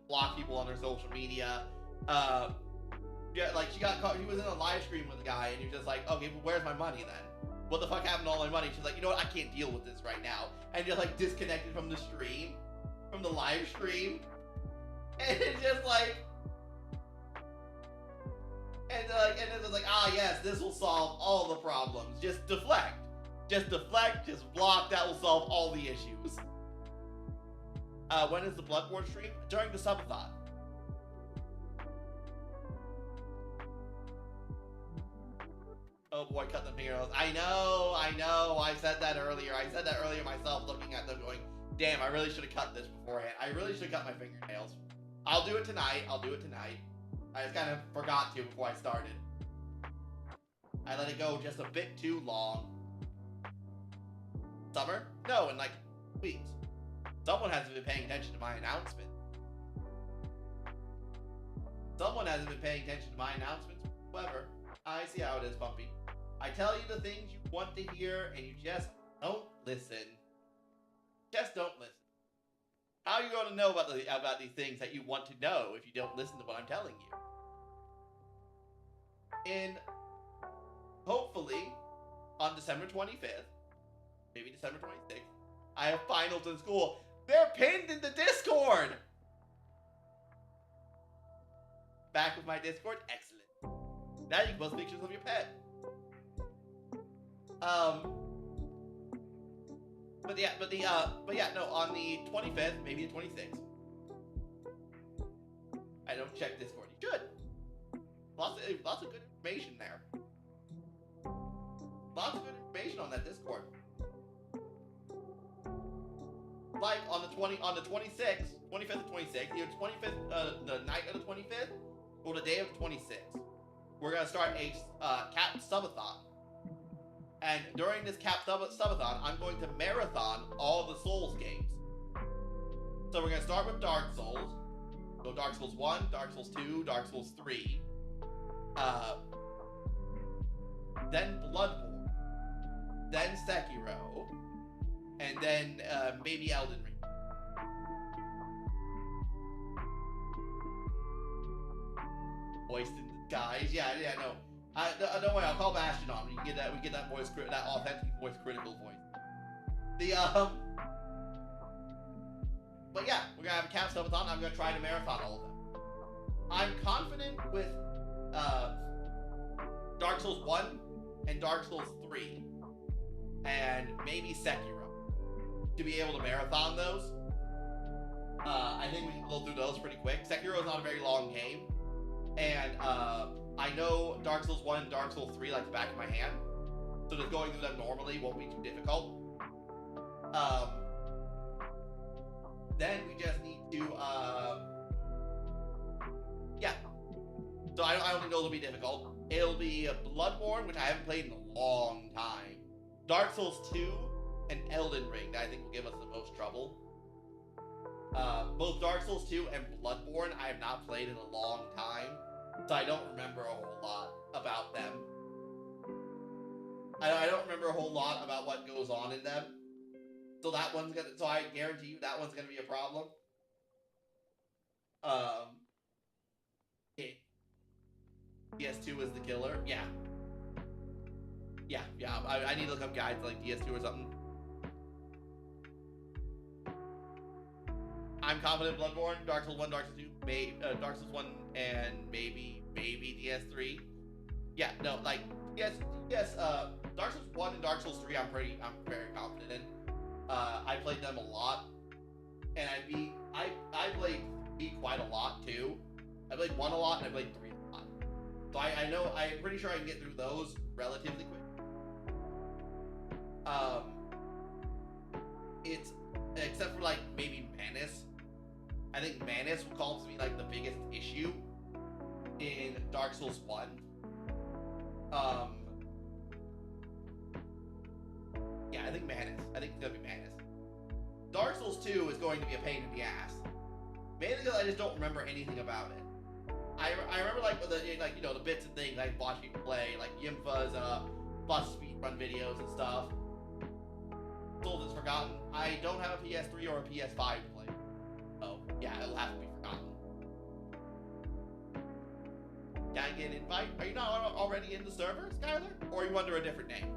block people on their social media. Yeah, like, she was in a live stream with a guy, and he was just like, okay, well, where's my money then? What the fuck happened to all my money? She's like, you know what, I can't deal with this right now. And just, like, disconnected from the stream, from the live stream. And it's just like, and it's just like, yes, this will solve all the problems. Just deflect, just block, that will solve all the issues. When is the Bloodborne stream? During the subathon. Oh boy, cut the fingernails. I know, I said that earlier myself, looking at them going, damn, I really should have cut this beforehand. I really should have cut my fingernails. I'll do it tonight. I just kind of forgot to before I started. I let it go just a bit too long. Summer? No, in like weeks. Someone hasn't been paying attention to my announcement. Whoever. I see how it is, Bumpy. I tell you the things you want to hear, and you just don't listen. Just don't listen. How are you going to know about these things that you want to know if you don't listen to what I'm telling you? And hopefully, on December 25th, maybe December 26th, I have finals in school. They're pinned in the Discord! back with my Discord? Excellent. Now you can post pictures of your pet. But yeah, no, on the 25th, maybe the 26th. I don't check Discord. You should. Lots of good information there. Lots of good information on that Discord. Like on the 25th and 26th, either 25th, the night of the 25th, or the day of the 26th, we're gonna start a Cap Subathon. And during this Cap Subathon, I'm going to marathon all the Souls games. So we're gonna start with Dark Souls. So Dark Souls 1, Dark Souls 2, Dark Souls 3. Then Bloodborne. Then Sekiro. And then maybe Elden Ring. Voice in disguise. Yeah, no. Don't worry, I'll call Bastion on. We get that voice, that authentic voice, critical voice. But yeah, we're gonna have a Cap Subathon. I'm gonna try to marathon all of them. I'm confident with Dark Souls 1 and Dark Souls 3, and maybe Sekiro, to be able to marathon those. I think we can go through those pretty quick. Sekiro is not a very long game, and I know Dark Souls 1 and Dark Souls 3 like the back of my hand, so just going through them normally won't be too difficult. Then we just need to, yeah. So I don't think those will be difficult. It'll be Bloodborne, which I haven't played in a long time. Dark Souls 2 and Elden Ring, that I think will give us the most trouble. Both Dark Souls 2 and Bloodborne I have not played in a long time, so I don't remember a whole lot about them. I don't remember a whole lot about what goes on in them. So so I guarantee you that one's gonna be a problem. DS2 is the killer. Yeah. I need to look up guides like DS2 or something. I'm confident Bloodborne, Dark Souls 1, Dark Souls 2, Dark Souls 1, and maybe DS3. Yeah, no, like yes, Dark Souls 1 and Dark Souls 3 I'm very confident in. I played them a lot, and I played B quite a lot too. I played 1 a lot, and I played 3 a lot. So I'm pretty sure I can get through those relatively quick. It's, except for like maybe Manus. I think Manus would call to me like the biggest issue in Dark Souls 1. Yeah, I think it's gonna be Manus. Dark Souls 2 is going to be a pain in the ass. Mainly because I just don't remember anything about it. I remember like the bits and things I watched people play, like Yimfa's plus speedrun videos and stuff. Souls is forgotten. I don't have a PS3 or a PS5 to play. So yeah, it'll have to be forgotten. Can I get an invite? Are you not already in the server, Skylar? Or are you under a different name?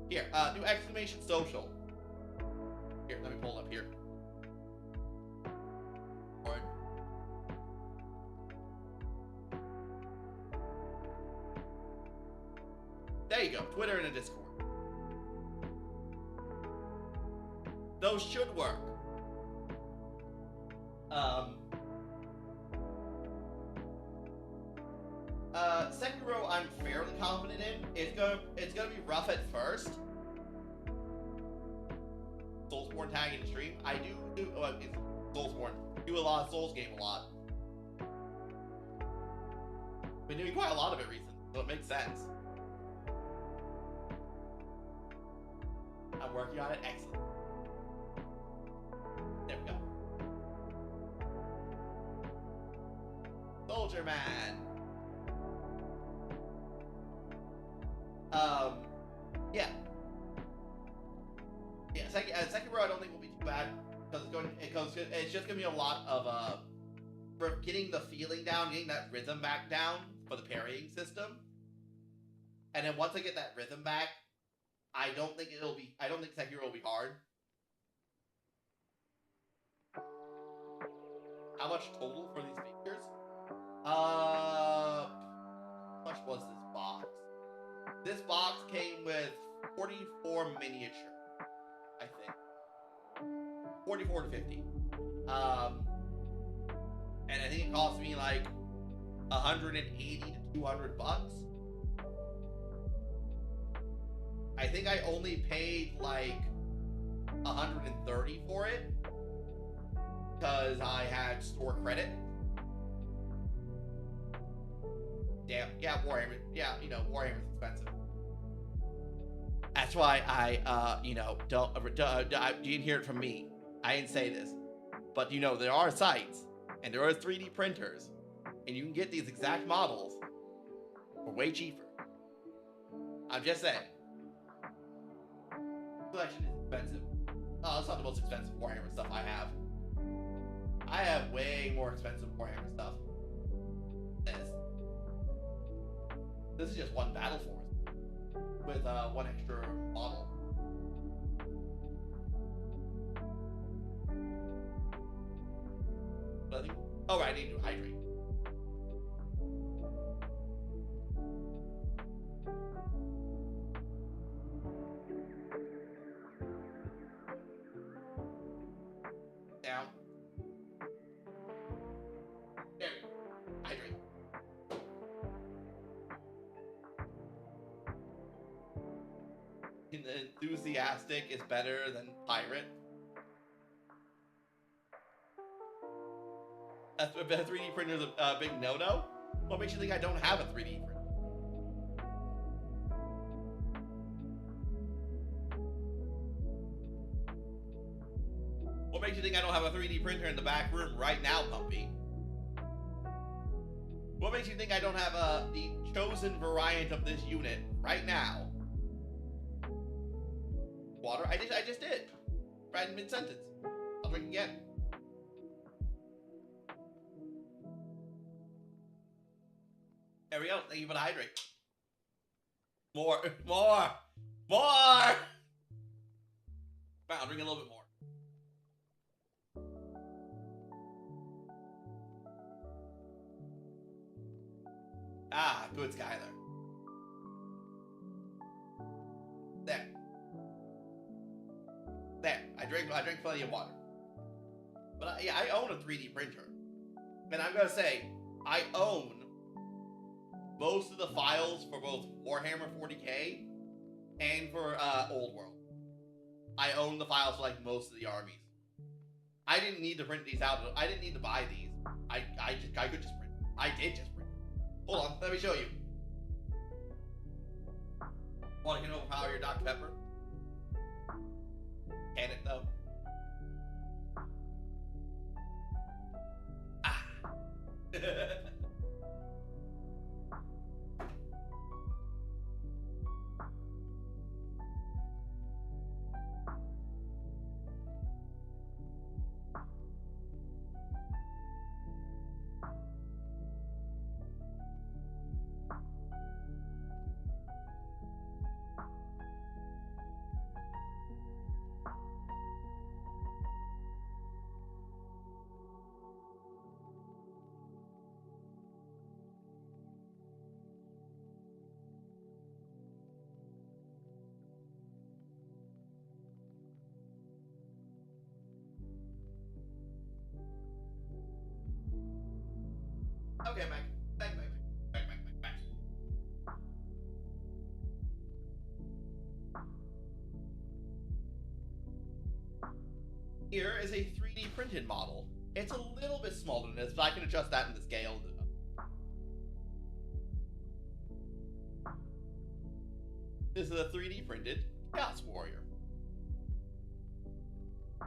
Here, do exclamation social. Here, let me pull it up here. There you go, Twitter and a Discord. Those should work. Sekiro I'm fairly confident in. It's gonna be rough at first. Soulsborne tagging the stream. I do it's Soulsborne. Do a lot of Souls game a lot. Been doing quite a lot of it recently, so it makes sense. I'm working on it. Excellent. There we go. Soldier Man. Yeah. Yeah, Sekiro I don't think will be too bad because it's just gonna be a lot of for getting the feeling down, getting that rhythm back down for the parrying system. And then once I get that rhythm back, I don't think Sekiro will be hard. How much total for these figures? How much was this box? This box came with 44 miniature, I think. 44 to 50. And I think it cost me like 180 to 200 bucks. I think I only paid like 130 for it because I had store credit. Damn, yeah, Warhammer. Yeah, you know, Warhammer's expensive. That's why I, you know, you didn't hear it from me. I didn't say this. But, you know, there are sites, and there are 3D printers, and you can get these exact models for way cheaper. I'm just saying. Collection is expensive. Oh, it's not the most expensive Warhammer stuff I have. I have way more expensive Warhammer stuff. This is just one Battle Force with one extra model. But I think, oh right, I need to hydrate. Down. There. Hydrate. Enthusiastic is better than pirate. A 3D printer is a big no-no? What makes you think I don't have a 3D printer? What makes you think I don't have a 3D printer in the back room right now, Pumpy? What makes you think I don't have the chosen variant of this unit right now? Water? I just did. Right in mid-sentence. I'll drink again. There we go. Thank you for the hydrate. More. Fine, I'll drink a little bit more. Ah, good, Skylar. There. I drink plenty of water. But yeah, I own a 3D printer. And I'm gonna say, I own most of the files for both Warhammer 40k and for Old World. I own the files for like most of the armies. I didn't need to print these out. I didn't need to buy these. I could just print. I did just print. Hold on, let me show you. Want to overpower your Dr. Pepper? Can it though? Ah. Okay, back. Here is a 3D printed model. It's a little bit smaller than this, but I can adjust that in the scale. This is a 3D printed Chaos Warrior.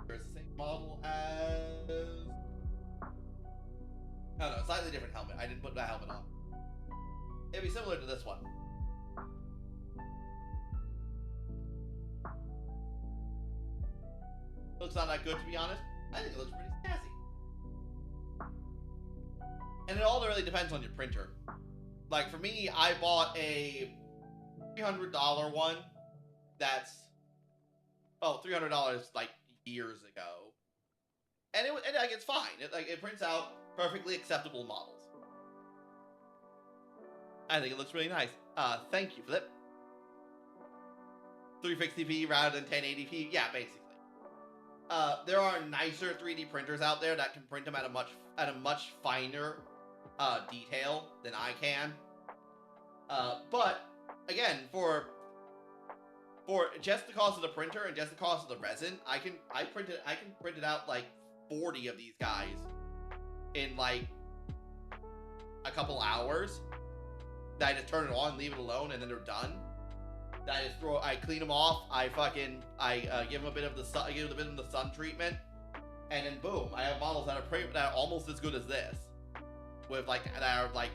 There's the same model as... Oh no, slightly different helmet. I didn't put that helmet on. It'd be similar to this one. Looks not that good, to be honest. I think it looks pretty snazzy. And it all really depends on your printer. Like for me, I bought a $300 one that's... Oh, $300 like years ago. And like it's fine. It prints out perfectly acceptable models. I think it looks really nice. Thank you, Flip. 360p rather than 1080p. Yeah, basically. There are nicer 3D printers out there that can print them at a much finer detail than I can. But again, for just the cost of the printer and just the cost of the resin, I can print it out like 40 of these guys in like a couple hours. That I just turn it on, leave it alone, and then they're done. That I clean them off. I give them a bit of the sun treatment, and then boom, I have models that are almost as good as this, with like that are like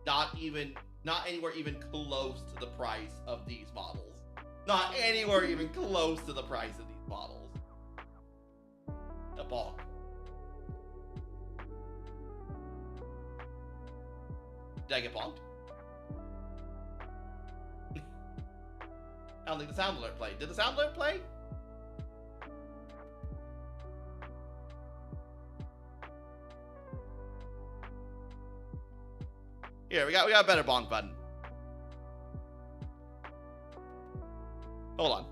not anywhere even close to the price of these models. Not anywhere even close to the price of these models. The bonk. Did I get bonked? I don't think the sound alert played. Did the sound alert play? Here, we got a better bonk button. Hold on.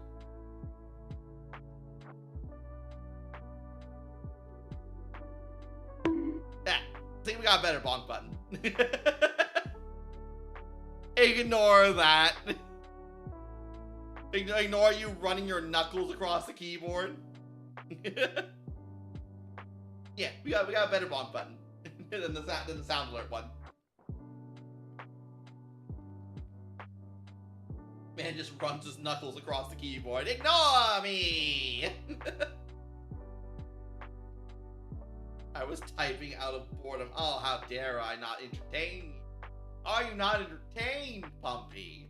Yeah, I think we got a better bonk button. Ignore that. Ignore you running your knuckles across the keyboard. Yeah, we got a better bonk button than the sound alert one. Man just runs his knuckles across the keyboard. Ignore me! I was typing out of boredom. Oh, how dare I not entertain you? Are you not entertained, Pumpy?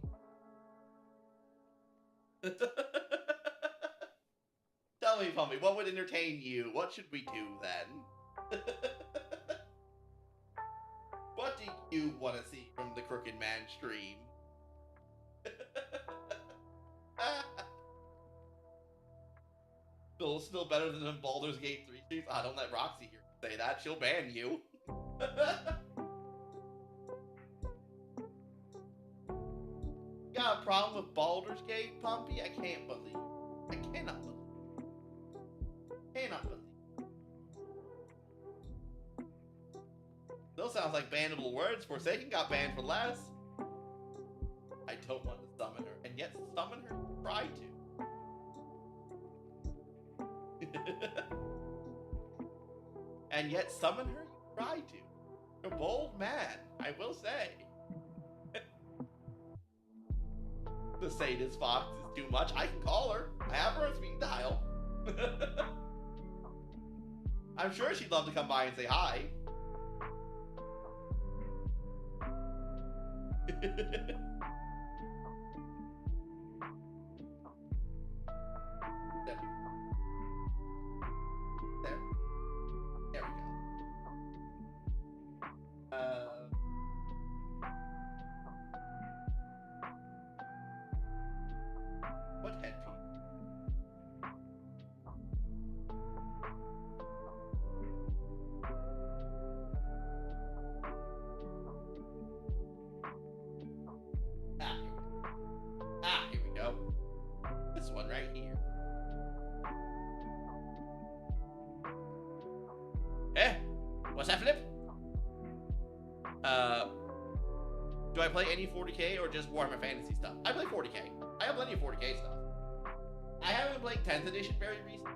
Tell me, Pumpy, what would entertain you? What should we do then? What do you want to see from the Crooked Man stream? Still better than Baldur's Gate 3 streams? Ah, don't let Roxy hear you say that. She'll ban you. Got a problem with Baldur's Gate, Pumpy? I can't believe. I cannot believe. Cannot believe. Those sounds like bannable words. Forsaken got banned for less. I don't want to summon her, and yet summon her try to. And yet summon her you try to. You're a bold man, I will say. The sadist fox is too much. I can call her. I have her on speed dial. I'm sure she'd love to come by and say hi. There. There we go. What headpiece? Here we go. This one right here. Eh? What's that, Flip? Do I play any 40k or just Warhammer Fantasy stuff? I play 40k. I have plenty of 40k stuff. I haven't played 10th edition very recently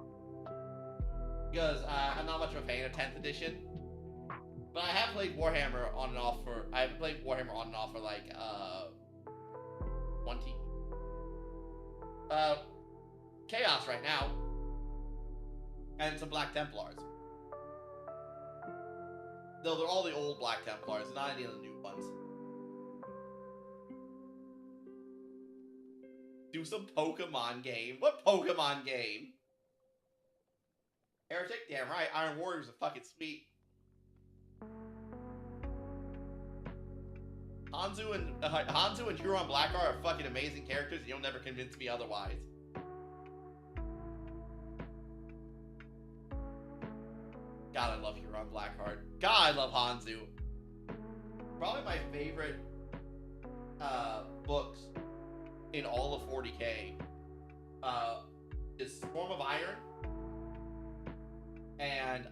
because I'm not much of a fan of 10th edition. But I have played Warhammer on and off for. I've played Warhammer on and off for like 20. Chaos right now, and some Black Templars. Though they're all the old Black Templars, not any of the new ones. Do some Pokemon game. What Pokemon game? Heretic? Damn right. Iron Warriors are fucking sweet. Hanzo and Huron Blackheart are fucking amazing characters, and you'll never convince me otherwise. God, I love Huron Blackheart. God, I love Hanzo. probably my favorite books in all of 40K is Storm of Iron and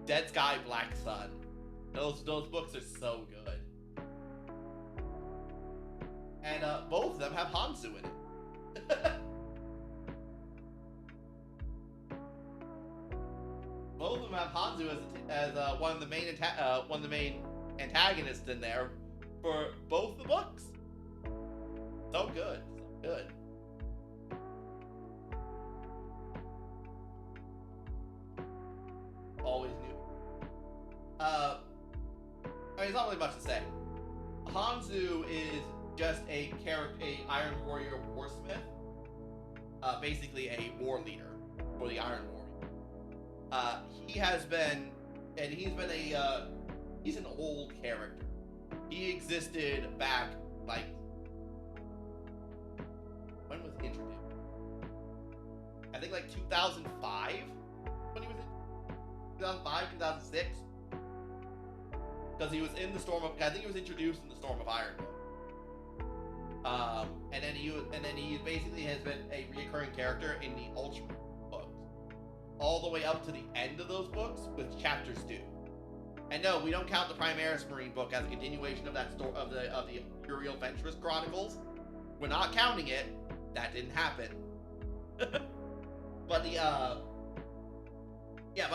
Dead Sky Black Sun. Those books are so good. And both of them have Hanzu in it. Both of them have Hanzu as one of the main antagonists in there for both the books. So good, so good. Always new. I mean, there's not really much to say. Hanzu is just a Iron Warrior warsmith, basically a war leader for the Iron Warrior. He's an old character. He existed back, like, when was he introduced? I think like 2005 when he was in 2005, 2006. Because he was in the I think he was introduced in the Storm of Iron book. And then he basically has been a reoccurring character in the Ultramarine books, all the way up to the end of those books with chapters 2. And no, we don't count the Primaris Marine book as a continuation of that story of the Uriel Ventress Chronicles. We're not counting it. That didn't happen. But I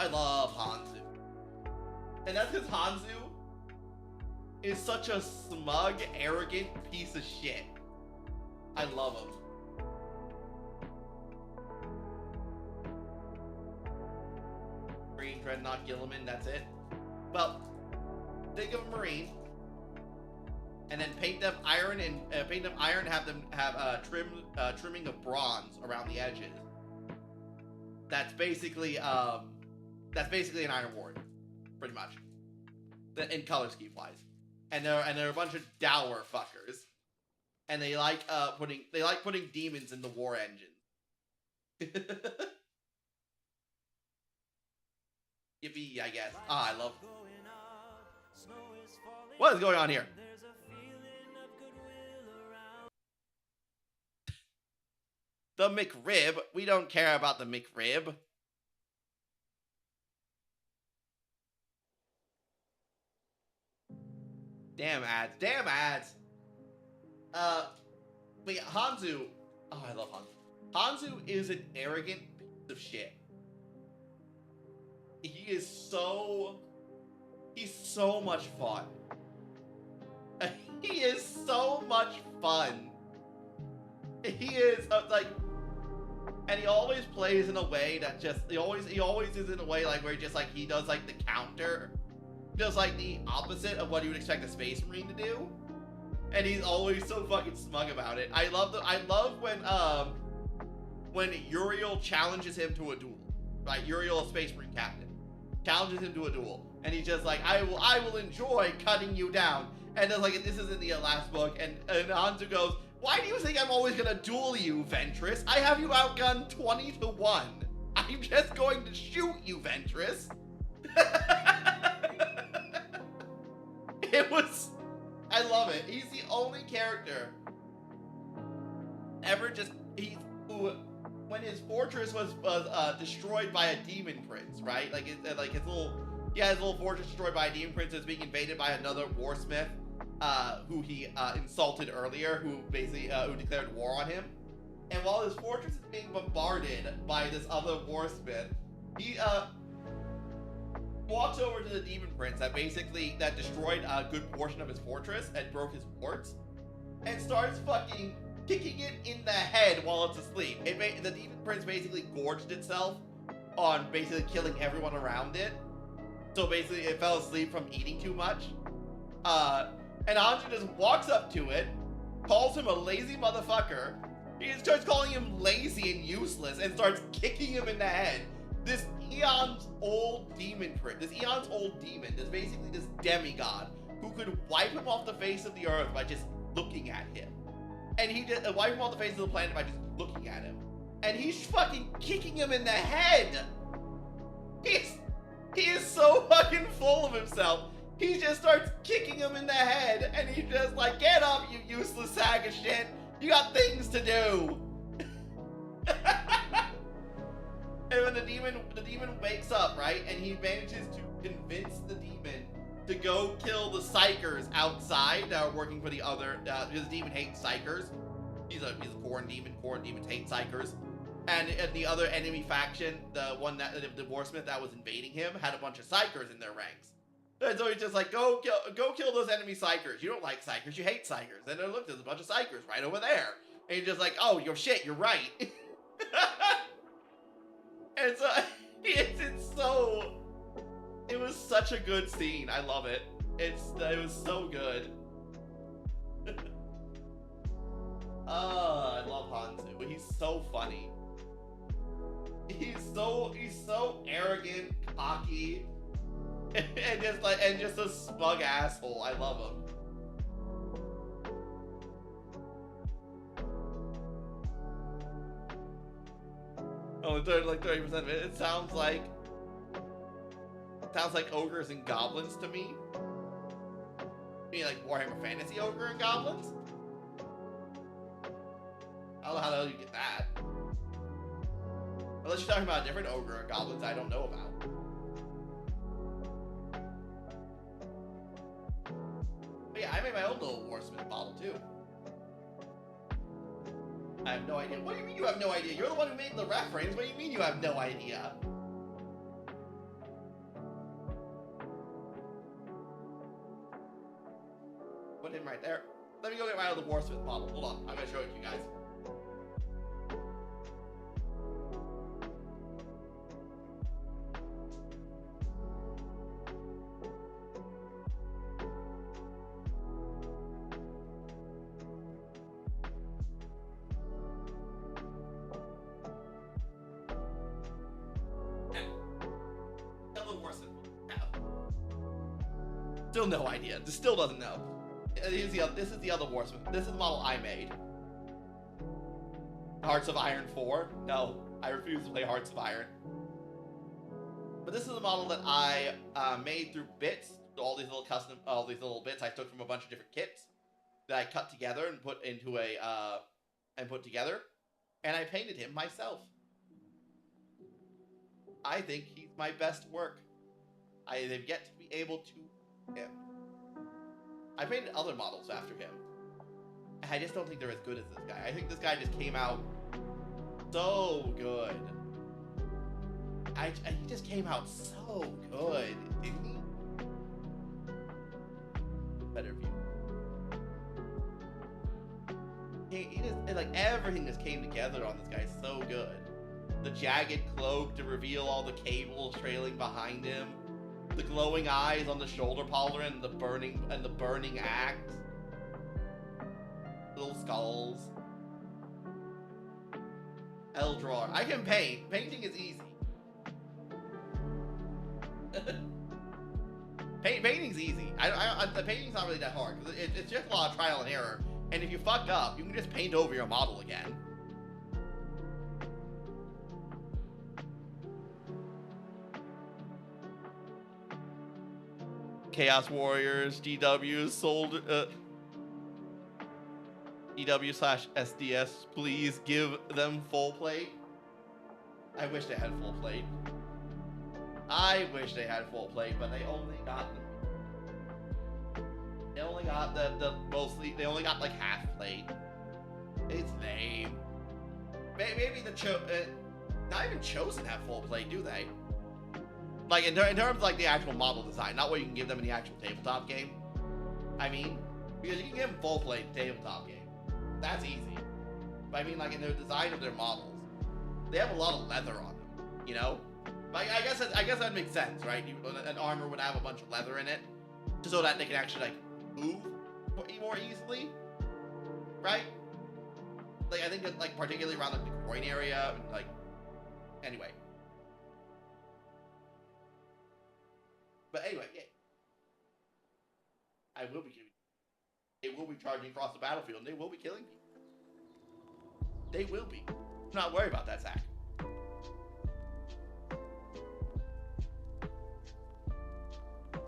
love Hanzu, and that's because Hanzu is such a smug, arrogant piece of shit. I love him. Marine Dreadnought Gilliman, that's it. Well, think of a Marine, and then paint them iron and have them have trimming of bronze around the edges. That's basically an Iron Warrior, pretty much, in color scheme wise. And they're a bunch of dour fuckers, and they like putting demons in the war engine. Yippee, I guess. I love. What is going on here? The McRib? We don't care about the McRib. Damn ads. Damn ads. Wait, Hanzu. Oh, I love Hanzu. Hanzu is an arrogant piece of shit. He's so much fun. He is so much fun. He is and he always plays in a way that he always is in a way like where he does like the counter, does like the opposite of what you would expect a Space Marine to do, and he's always so fucking smug about it. I love when Uriel challenges him to a duel. Right, Uriel, a Space Marine captain, challenges him to a duel, and he's just like, I will enjoy cutting you down. And then this is in the last book, and Hanzu goes, why do you think I'm always gonna duel you, Ventress? I have you outgunned 20-1. I'm just going to shoot you, Ventress. I love it. He's the only character ever when his fortress was destroyed by a demon prince, right? His little fortress destroyed by a demon prince is being invaded by another warsmith, who he insulted earlier, who declared war on him. And while his fortress is being bombarded by this other warsmith, he walks over to the demon prince that destroyed a good portion of his fortress and broke his warts, and starts fucking kicking it in the head while it's asleep. The demon prince basically gorged itself on basically killing everyone around it. So basically it fell asleep from eating too much. And Hanzu just walks up to it, calls him a lazy motherfucker. He starts calling him lazy and useless and starts kicking him in the head. This eon's old demon, this basically this demigod who could wipe him off the face of the earth by just looking at him. And he just wipe him off the face of the planet by just looking at him. And he's fucking kicking him in the head. He is so fucking full of himself. he just starts kicking him in the head, and he's just like, "Get up, you useless sack of shit! You got things to do." And when the demon wakes up, right, and he manages to convince the demon to go kill the psychers outside that are working for the other, because the demon hates psychers. He's a corn demon. Corn demons hate psychers. And the other enemy faction, the Warsmith that was invading him, had a bunch of psychers in their ranks. And so he's just like, go kill those enemy psychers. You don't like psychers, you hate psychers. And then look, there's a bunch of psychers right over there. And he's just like, oh, you're shit, you're right. And so it was such a good scene. I love it. It was so good. Oh, I love Hanzo. He's so funny. He's so arrogant, cocky, and just a smug asshole. I love him. Oh, like 30% of it. It sounds like ogres and goblins to me. You mean like Warhammer Fantasy ogre and goblins? I don't know how the hell you get that. Unless you're talking about a different ogre and goblins I don't know about. But yeah, I made my own little Warsmith model too. I have no idea. What do you mean you have no idea? You're the one who made the reference. What do you mean you have no idea? Put him right there. Let me go get my other Warsmith model. Hold on. I'm going to show it to you guys. Still no idea. Still doesn't know. This is the other Warsmith. This is the model I made. Hearts of Iron 4. No, I refuse to play Hearts of Iron. But this is a model that I made through bits. All these little bits I took from a bunch of different kits that I cut together and put into put together, and I painted him myself. I think he's my best work. I have yet to be able to him. I painted other models after him. I just don't think they're as good as this guy. I think this guy just came out so good. He just came out so good, didn't he? Better view. He just, like, everything just came together on this guy so good. The jagged cloak to reveal all the cables trailing behind him. The glowing eyes on the shoulder pauldron and the burning axe. Little skulls. Eldrar. I can paint. Painting is easy. Painting's easy. The painting's not really that hard because it's just a lot of trial and error. And if you fuck up, you can just paint over your model again. Chaos Warriors, GWs, sold, EW/SDS, please give them full plate. I wish they had full plate. I wish they had full plate, but they only got they only got they only got like half plate. It's lame. Maybe not even Chosen have full plate, do they? Like, in terms of, like, the actual model design, not what you can give them in the actual tabletop game. I mean, because you can give them full plate in the tabletop game. That's easy. But I mean, like, in the design of their models, they have a lot of leather on them, you know? Like, I guess that makes sense, right? An armor would have a bunch of leather in it, so that they can actually, like, move more easily, right? Like, I think that, like, particularly around, like, the groin area, and, like, anyway. But anyway, yeah. They will be charging across the battlefield, and they will be killing people. They will be. Do not worry about that, Zach.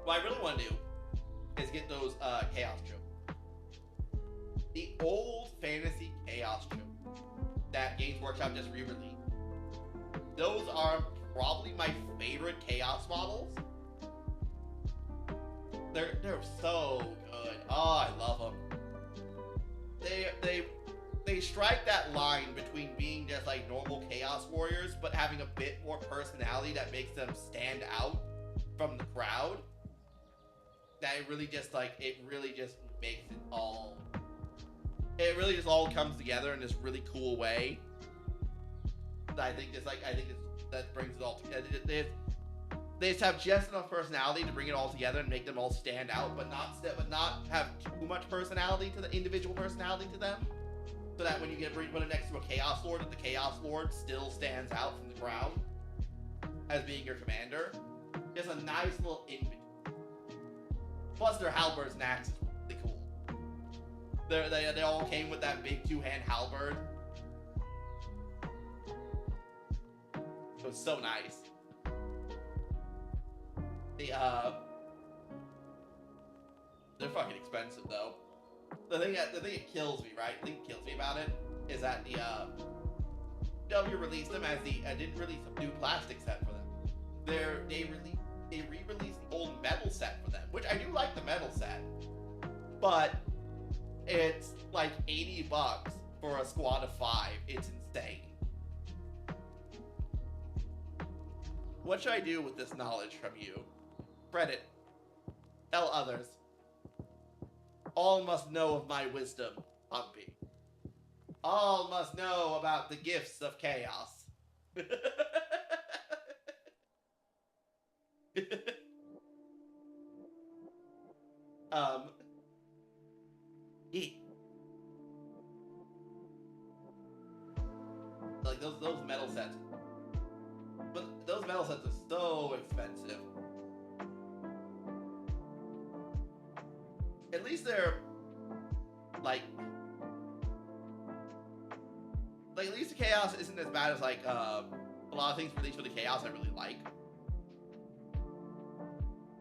What I really want to do is get those Chaos Tropes. The old Fantasy Chaos Tropes that Games Workshop just re-released. Those are probably my favorite Chaos models. They're so good. Oh, I love them. They strike that line between being just like normal Chaos Warriors, but having a bit more personality that makes them stand out from the crowd. That it really just makes it all. It really just all comes together in this really cool way. That that brings it all together. They just have just enough personality to bring it all together and make them all stand out, but not have too much personality to the individual personality to them. So that when you put it next to a Chaos Lord, that the Chaos Lord still stands out from the crowd as being your commander. Just a nice little in-between. Plus their halberds and axes are really cool. They all came with that big two-hand halberd. It was so nice. They're fucking expensive though. The thing that kills me, right? The thing that kills me about it is that the W released them as didn't release a new plastic set for them. They re-released the old metal set for them, which I do like the metal set, but it's like $80 for a squad of 5. It's insane. What should I do with this knowledge from you? Spread it. Tell others. All must know of my wisdom, Pumpy. All must know about the gifts of chaos. Like those metal sets. But those metal sets are so expensive. At least they're like at least the Chaos isn't as bad as like a lot of things released for the Chaos I really like.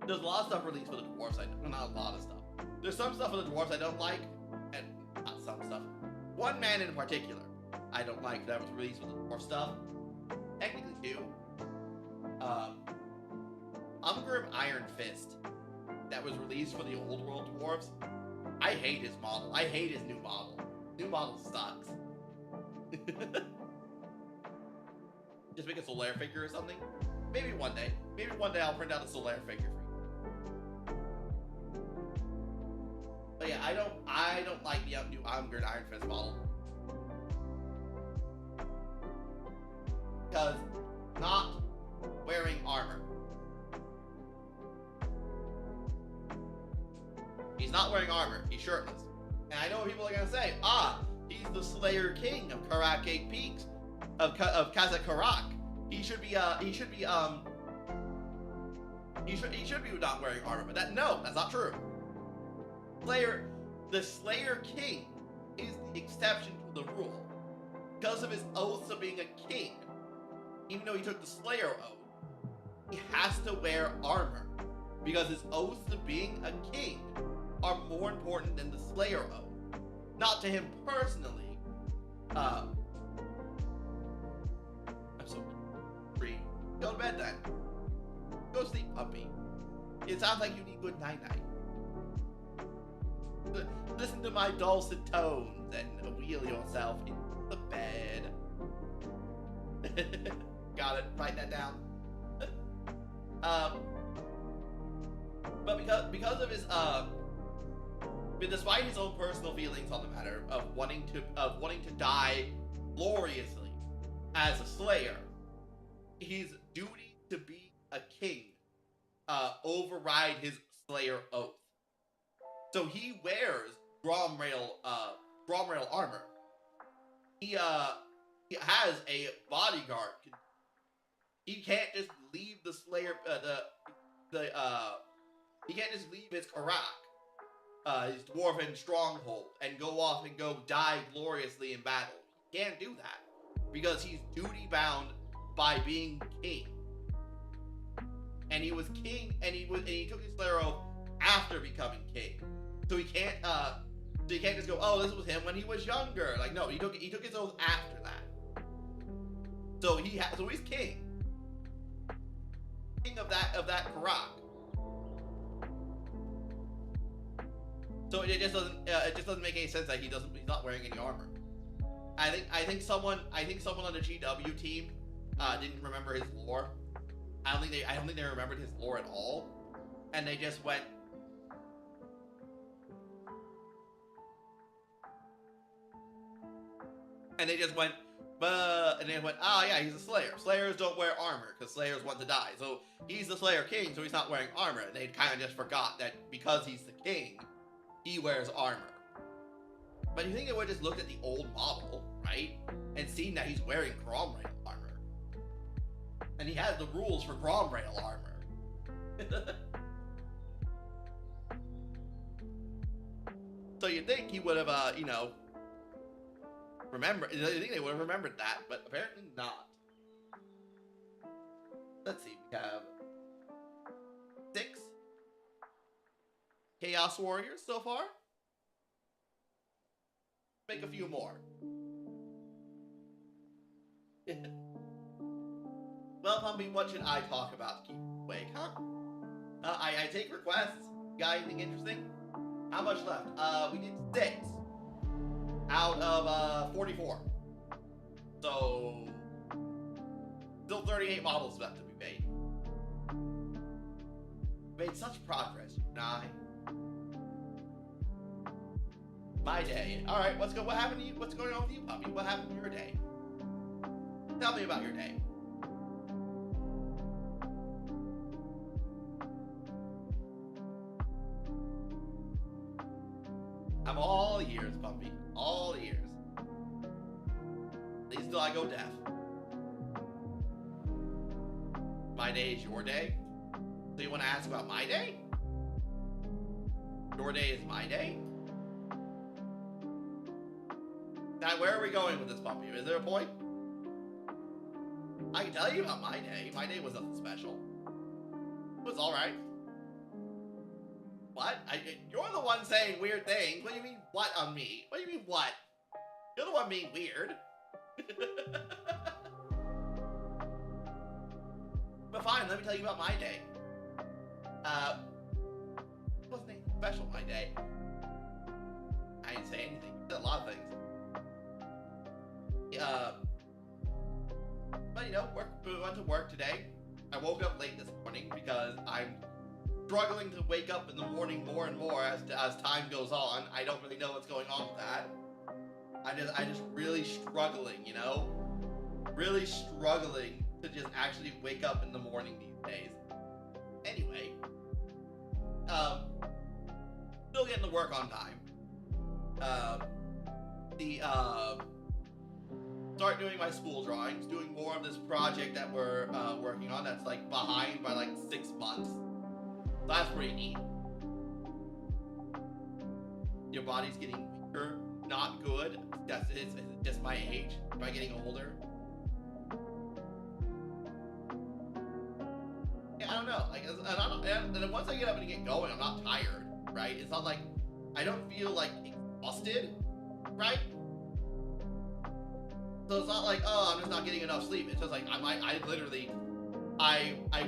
There's a lot of stuff released for the Dwarves not a lot of stuff. There's some stuff for the Dwarves I don't like, and not some stuff. One man in particular I don't like that was released for the Dwarf stuff. Technically two. Umgrim Iron Fist that was released for the old world dwarves. I hate his model. I hate his new model. New model sucks. Just make a Solaire figure or something. Maybe one day. Maybe one day I'll print out a Solaire figure for you. But yeah, I don't like the new Umgrim Iron Fist model. Because not wearing armor. He's not wearing armor. He's shirtless. And I know what people are gonna say. He's the Slayer King of Karak 8 Peaks, of Kazakh Karak. He should be not wearing armor. But that's not true. The Slayer King is the exception to the rule because of his oaths of being a king. Even though he took the Slayer oath, he has to wear armor because his oaths of being a king are more important than the Slayer oath. Not to him personally. I'm so free. Go to bed then. Go sleep, puppy. It sounds like you need good night-night. Listen to my dulcet tones and wheel yourself into the bed. Got it. Write that down. But because of his but despite his own personal feelings on the matter of wanting to die gloriously as a Slayer, his duty to be a king override his Slayer oath. So he wears Gromrail armor. He has a bodyguard. He can't just leave the Slayer he can't just leave his Karak, his dwarven stronghold, and go off and go die gloriously in battle. He can't do that because he's duty bound by being king. And he was king, and he took his Slayer oath after becoming king. So he can't just go, oh, this was him when he was younger. Like, no, he took his oath after that. So he's king. King of that Karak. So it just doesn't make any sense that he's not wearing any armor. I think someone on the GW team didn't remember his lore. I don't think they remembered his lore at all, and they just went. Oh yeah, he's a Slayer. Slayers don't wear armor because Slayers want to die. So he's the Slayer king, so he's not wearing armor. And they kind of just forgot that because he's the king, he wears armor. But you think they would just looked at the old model, right? And seen that he's wearing Cromrail armor. And he has the rules for Cromrail armor. So you'd think he would have, remembered. I think they would have remembered that, but apparently not. Let's see, we have 6 Chaos Warriors so far. Make a few more. Well, Pumpy, what should I talk about to keep you awake, huh? I take requests. Got anything interesting? How much left? We did 6 out of 44. So still 38 models left to be made. Made such progress, you and I. My day. All right, what happened to you? What's going on with you, Puppy? What happened to your day? Tell me about your day. I'm all ears, Puppy. All ears. At least till I go deaf. My day is your day? So you want to ask about my day? Your day is my day? Now, where are we going with this, Puppy? Is there a point? I can tell you about my day. My day was nothing special. It was alright. What? You're the one saying weird things. What do you mean, what on me? What do you mean, what? You're the one being weird. But fine, let me tell you about my day. It wasn't anything special, my day. I didn't say anything. I did a lot of things. But we went to work today. I woke up late this morning because I'm struggling to wake up in the morning more and more as time goes on. I don't really know what's going on with that. I just really struggling, really struggling to just actually wake up in the morning these days. Anyway, still getting to work on time. Start doing my school drawings, doing more of this project that we're working on that's like behind by like 6 months. So that's pretty neat. Your body's getting weaker, not good. Is it just my age? Am I getting older? Yeah, I don't know. And then once I get up and get going, I'm not tired, right? It's not like I don't feel like exhausted, right? So it's not like, oh, I'm just not getting enough sleep. It's just like I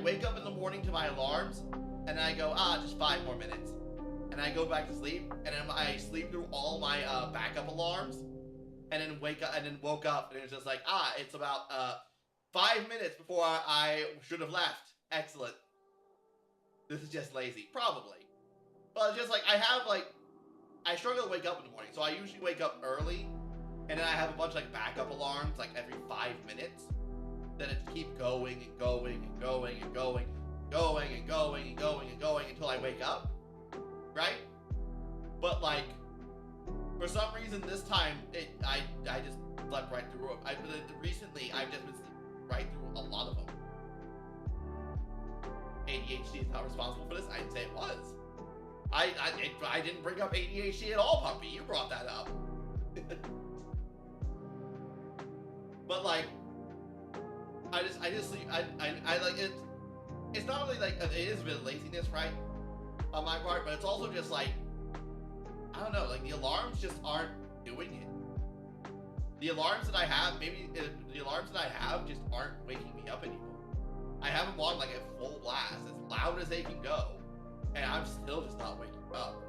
wake up in the morning to my alarms, and then I go, just 5 more minutes, and I go back to sleep, and then I sleep through all my backup alarms, and then woke up, and it's just like, it's about 5 minutes before I should have left. Excellent. This is just lazy, probably. But it's just like I struggle to wake up in the morning, so I usually wake up early. And then I have a bunch of backup alarms every 5 minutes. Then it keep going and going and going and going, going and going and going and going until I wake up, right? But for some reason this time I just slept right through it. Recently I've just been sleeping right through a lot of them. ADHD is not responsible for this. I didn't say it was. I didn't bring up ADHD at all, Puppy. You brought that up. But I just sleep. I like it. It's not really it is a bit of laziness, right? on my part, but it's also just like, I don't know, like the alarms just aren't doing it. The alarms that I have, the alarms that I have just aren't waking me up anymore. I have them on like a full blast, as loud as they can go, and I'm still just not waking up.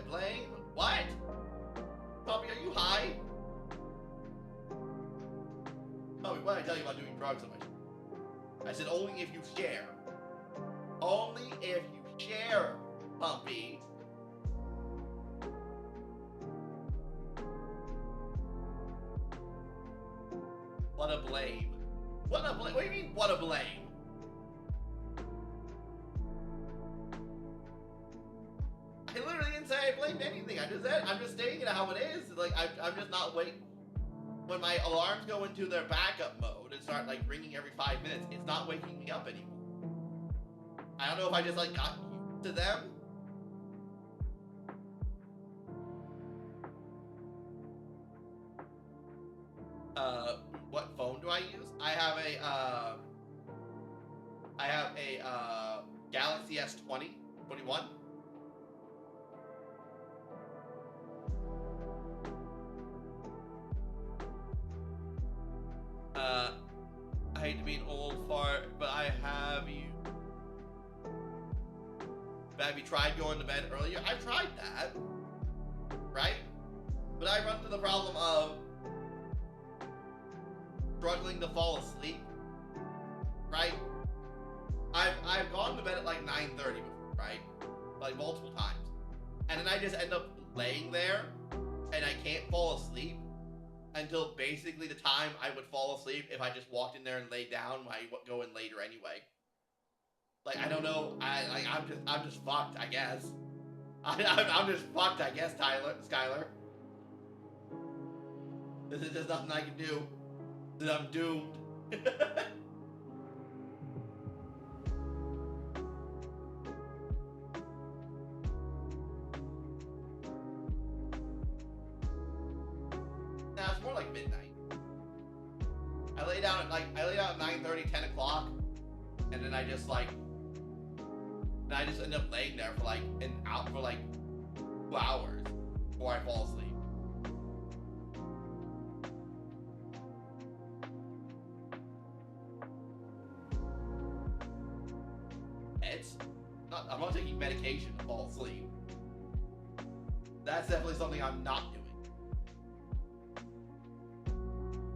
Blame? What? Bobby, are you high? Bobby, what did I tell you about doing drugs on my show? I said only if you share. Only if you share, Pumpy. What a blame. What a blame? What do you mean, what a blame? I literally didn't say I blamed anything. I just said, I'm just stating it how it is. Like, I'm just not waiting. When my alarms go into their backup mode and start, like, ringing every 5 minutes, it's not waking me up anymore. I don't know if I just, like, got used to them. What phone do I use? I have a Galaxy S20, 21. I hate to be an old fart, but I have you. Have you tried going to bed earlier? I tried that, right? But I run into the problem of struggling to fall asleep, right? I've gone to bed at like 9:30 before, right? Like multiple times. And then I just end up laying there and I can't fall asleep until basically the time I would fall asleep if I just walked in there and laid down when I go in later anyway. Like, I don't know, I'm just fucked, I guess. I'm just fucked, I guess, Skylar. There's nothing I can do. I'm doomed. Now it's more like midnight. I lay down at 9:30, 10 o'clock, and then I just end up laying there for like 2 hours before I fall asleep. I'm not taking medication to fall asleep. That's definitely something I'm not doing.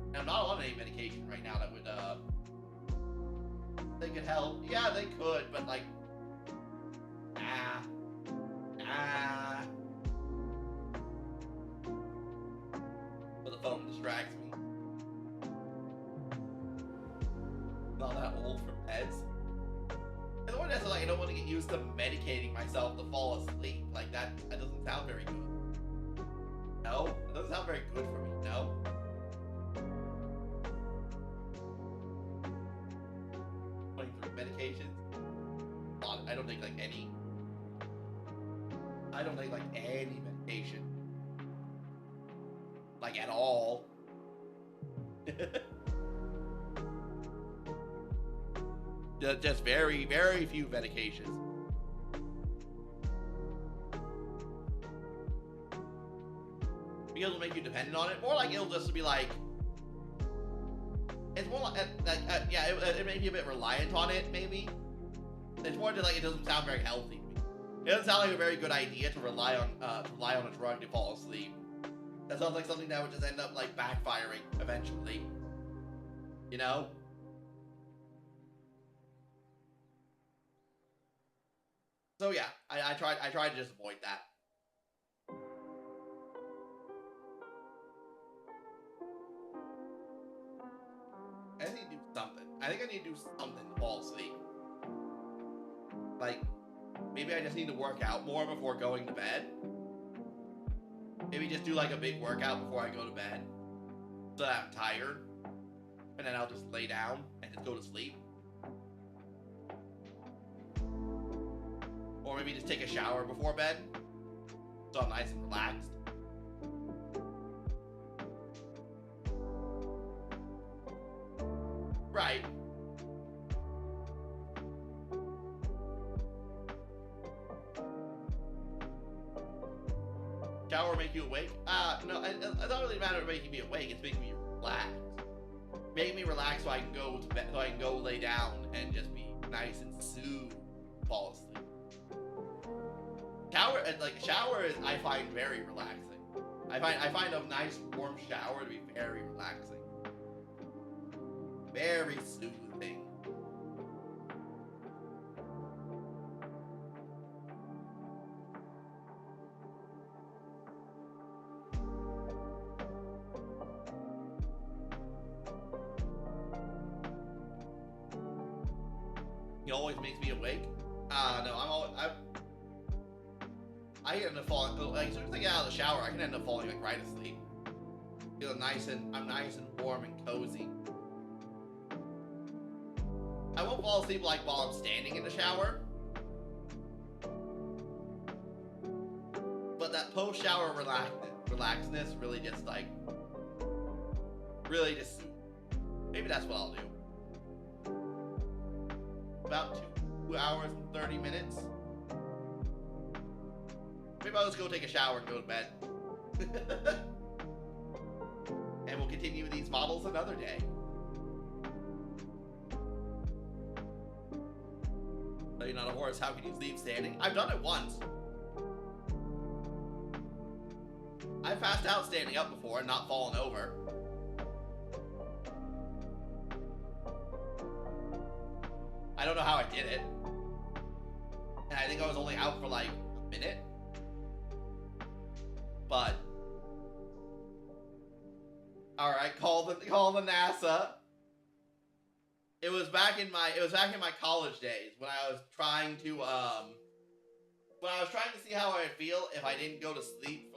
And I'm not on any medication right now that would, they could help. Yeah, they could, but like, But the phone distracts me. Not that old for meds. And the one that's like, I don't want to get used to medicating myself to fall asleep. Like that doesn't sound very good. No, it doesn't sound very good for me. No. Going through medications. I don't take like any. I don't take like any medication. Like at all. Just very, very few medications. Because it'll make you dependent on it. More like it'll just be like, it's more like, yeah, it may be a bit reliant on it, maybe. It's more just like it doesn't sound very healthy to me. It doesn't sound like a very good idea to rely on a drug to fall asleep. That sounds like something that would just end up like backfiring eventually. You know? So yeah, I tried to just avoid that. I need to do something. I think I need to do something to fall asleep. Like, maybe I just need to work out more before going to bed. Maybe just do like a big workout before I go to bed. So that I'm tired. And then I'll just lay down and just go to sleep. Or maybe just take a shower before bed. So I'm nice and relaxed. Right. Shower make you awake? No, it doesn't really matter making me awake. It's making me relax. Make me relax so I can go to bed, so I can go lay down and just be nice and soothed, fall asleep. Shower is, I find very relaxing. I find a nice warm shower to be very relaxing, very soothing. It always makes me awake. No, I end up falling, like, as soon as I get out of the shower, I can end up falling, like, right asleep. I'm nice and warm and cozy. I won't fall asleep, like, while I'm standing in the shower. But that post-shower relaxedness really just, like, maybe that's what I'll do. About 2 hours and 30 minutes. Maybe I'll just go take a shower and go to bed. And we'll continue with these models another day. So you're not a horse, how can you sleep standing? I've done it once. I've passed out standing up before and not fallen over. I don't know how I did it. And I think I was only out for like a minute. But all right, call the NASA. It was back in my college days when I was trying to see how I would feel if I didn't go to sleep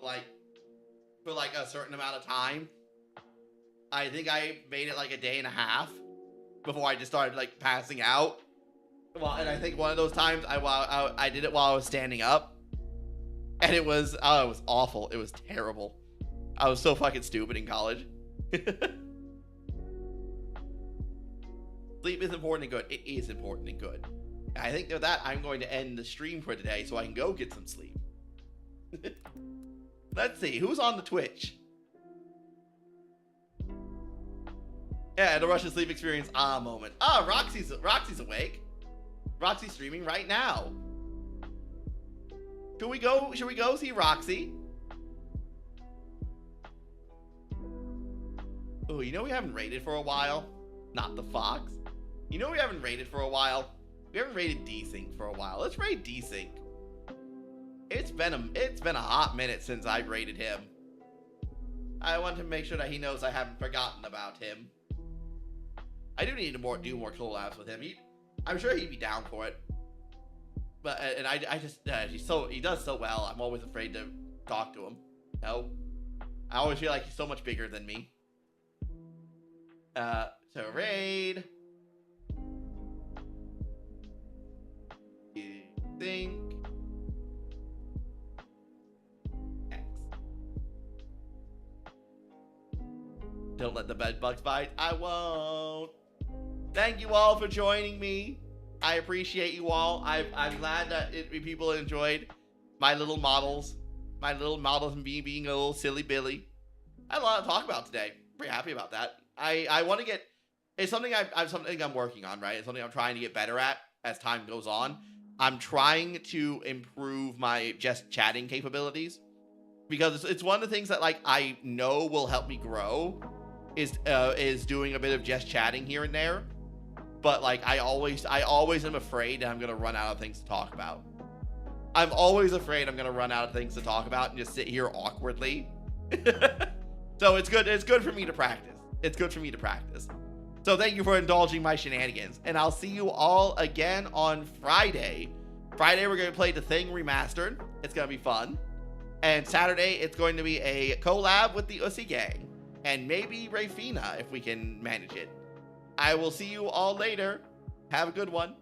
for like a certain amount of time. I think I made it like a day and a half before I just started like passing out. Well, and I think one of those times I did it while I was standing up, and it was awful. It was terrible. I was so fucking stupid in college. Sleep is important and good. It is important and good. I think with that, I'm going to end the stream for today so I can go get some sleep. Let's see, who's on the Twitch? Yeah, the Russian sleep experience moment. Roxy's awake. Roxy's streaming right now. Should we go see Roxy? Oh, you know we haven't raided for a while? Not the Fox. You know we haven't raided for a while? We haven't raided Desync for a while. Let's raid Desync. It's been a hot minute since I raided him. I want to make sure that he knows I haven't forgotten about him. I do need to do more collabs with him. I'm sure he'd be down for it. But and I just he does so well. I'm always afraid to talk to him. No, I always feel like he's so much bigger than me. So raid. You think X. Don't let the bed bugs bite. I won't. Thank you all for joining me. I appreciate you all. I'm glad that people enjoyed my little models and me being a little silly Billy. I had a lot to talk about today. Pretty happy about that. I want to get. It's something I'm working on, right? It's something I'm trying to get better at as time goes on. I'm trying to improve my just chatting capabilities because it's one of the things that like I know will help me grow is doing a bit of just chatting here and there. But like I always am afraid that I'm gonna run out of things to talk about. I'm always afraid I'm gonna run out of things to talk about and just sit here awkwardly. So it's good for me to practice. It's good for me to practice. So thank you for indulging my shenanigans. And I'll see you all again on Friday. Friday, we're going to play The Thing Remastered. It's going to be fun. And Saturday, it's going to be a collab with the Ussy Gang. And maybe Rafina, if we can manage it. I will see you all later. Have a good one.